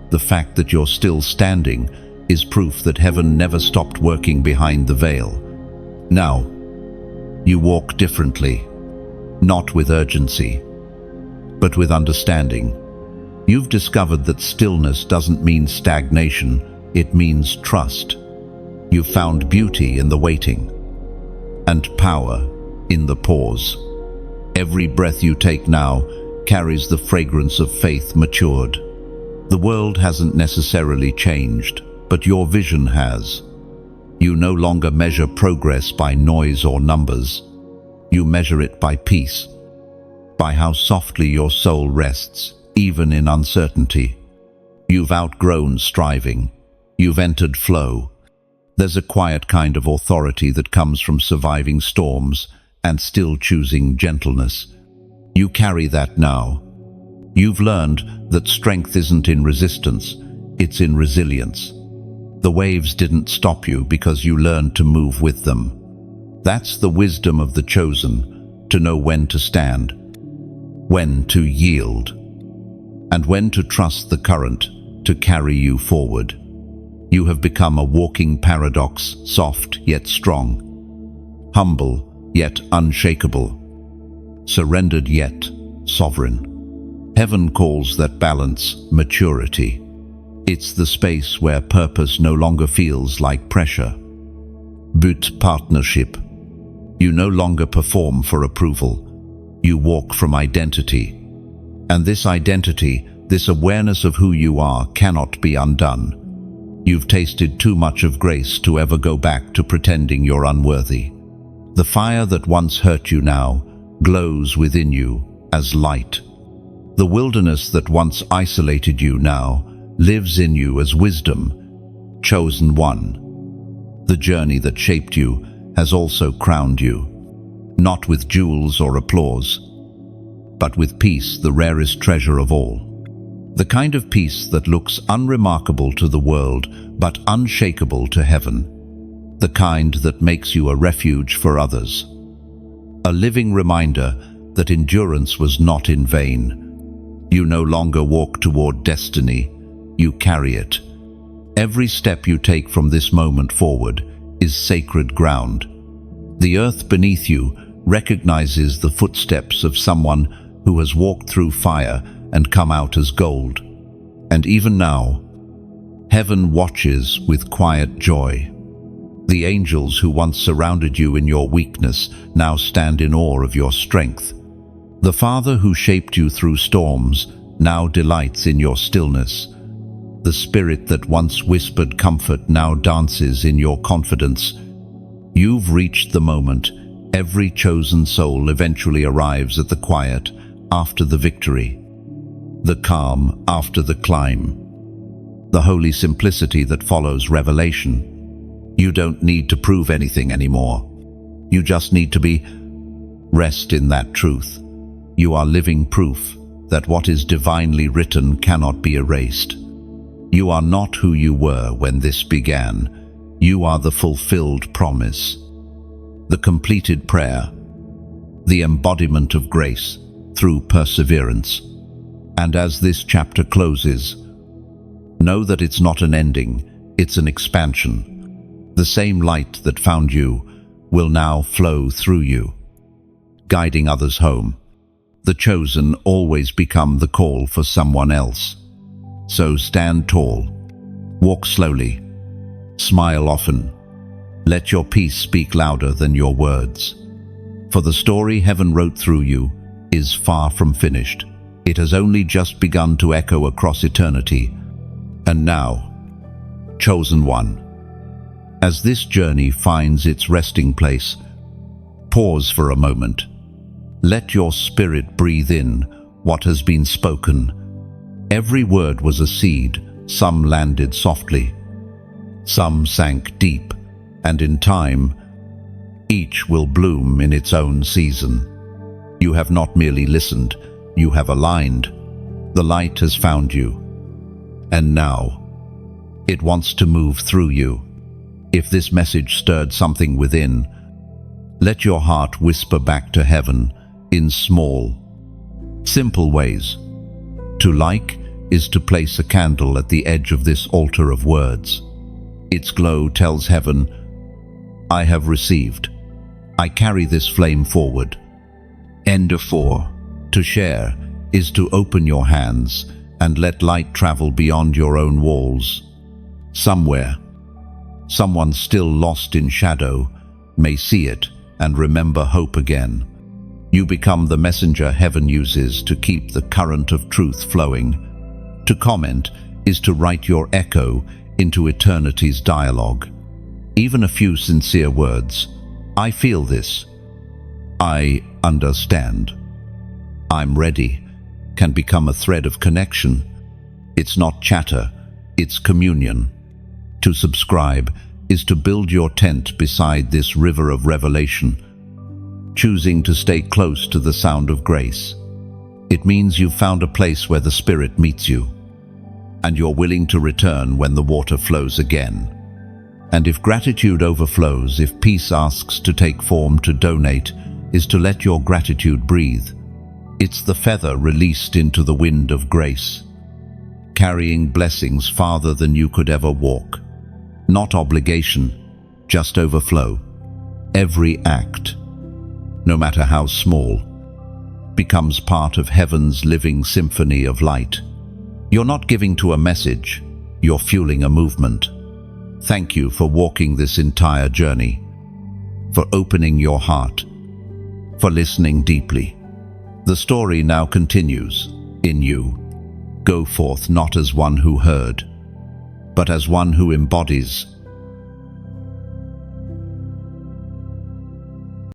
The fact that you're still standing is proof that heaven never stopped working behind the veil. Now, you walk differently, not with urgency, but with understanding. You've discovered that stillness doesn't mean stagnation, it means trust. You've found beauty in the waiting, and power in the pause. Every breath you take now carries the fragrance of faith matured. The world hasn't necessarily changed, but your vision has. You no longer measure progress by noise or numbers. You measure it by peace, by how softly your soul rests, even in uncertainty. You've outgrown striving. You've entered flow. There's a quiet kind of authority that comes from surviving storms and still choosing gentleness. You carry that now. You've learned that strength isn't in resistance, it's in resilience. The waves didn't stop you because you learned to move with them. That's the wisdom of the chosen, to know when to stand, when to yield, and when to trust the current to carry you forward. You have become a walking paradox, soft yet strong, humble yet unshakable, surrendered yet sovereign. Heaven calls that balance maturity. It's the space where purpose no longer feels like pressure, but partnership. You no longer perform for approval. You walk from identity. And this identity, this awareness of who you are, cannot be undone. You've tasted too much of grace to ever go back to pretending you're unworthy. The fire that once hurt you now glows within you as light. The wilderness that once isolated you now lives in you as wisdom, chosen one. The journey that shaped you has also crowned you, not with jewels or applause, but with peace, the rarest treasure of all. The kind of peace that looks unremarkable to the world, but unshakable to heaven. The kind that makes you a refuge for others. A living reminder that endurance was not in vain. You no longer walk toward destiny, you carry it. Every step you take from this moment forward is sacred ground. The earth beneath you recognizes the footsteps of someone who has walked through fire and come out as gold. And even now, heaven watches with quiet joy. The angels who once surrounded you in your weakness now stand in awe of your strength. The Father who shaped you through storms now delights in your stillness. The Spirit that once whispered comfort now dances in your confidence. You've reached the moment. Every chosen soul eventually arrives at the quiet after the victory, the calm after the climb, the holy simplicity that follows revelation. You don't need to prove anything anymore. You just need to rest in that truth. You are living proof that what is divinely written cannot be erased. You are not who you were when this began. You are the fulfilled promise, the completed prayer, the embodiment of grace through perseverance. And as this chapter closes, know that it's not an ending, it's an expansion. The same light that found you will now flow through you, guiding others home. The chosen always become the call for someone else. So stand tall, walk slowly, smile often. Let your peace speak louder than your words. For the story heaven wrote through you is far from finished. It has only just begun to echo across eternity. And now, chosen one, as this journey finds its resting place, pause for a moment. Let your spirit breathe in what has been spoken. Every word was a seed. Some landed softly, some sank deep, and in time, each will bloom in its own season. You have not merely listened, you have aligned. The light has found you, and now it wants to move through you. If this message stirred something within, let your heart whisper back to heaven in small, simple ways. To like is to place a candle at the edge of this altar of words. Its glow tells heaven, I have received. I carry this flame forward. End of 4. To share is to open your hands and let light travel beyond your own walls. Somewhere, someone still lost in shadow may see it and remember hope again. You become the messenger heaven uses to keep the current of truth flowing. To comment is to write your echo into eternity's dialogue. Even a few sincere words, I feel this, I understand, I'm ready, can become a thread of connection. It's not chatter, it's communion. To subscribe is to build your tent beside this river of revelation, choosing to stay close to the sound of grace. It means you've found a place where the Spirit meets you, and you're willing to return when the water flows again. And if gratitude overflows, if peace asks to take form, to donate is to let your gratitude breathe. It's the feather released into the wind of grace, carrying blessings farther than you could ever walk. Not obligation, just overflow. Every act, no matter how small, becomes part of heaven's living symphony of light. You're not giving to a message, you're fueling a movement. Thank you for walking this entire journey, for opening your heart, for listening deeply. The story now continues in you. Go forth not as one who heard, but as one who embodies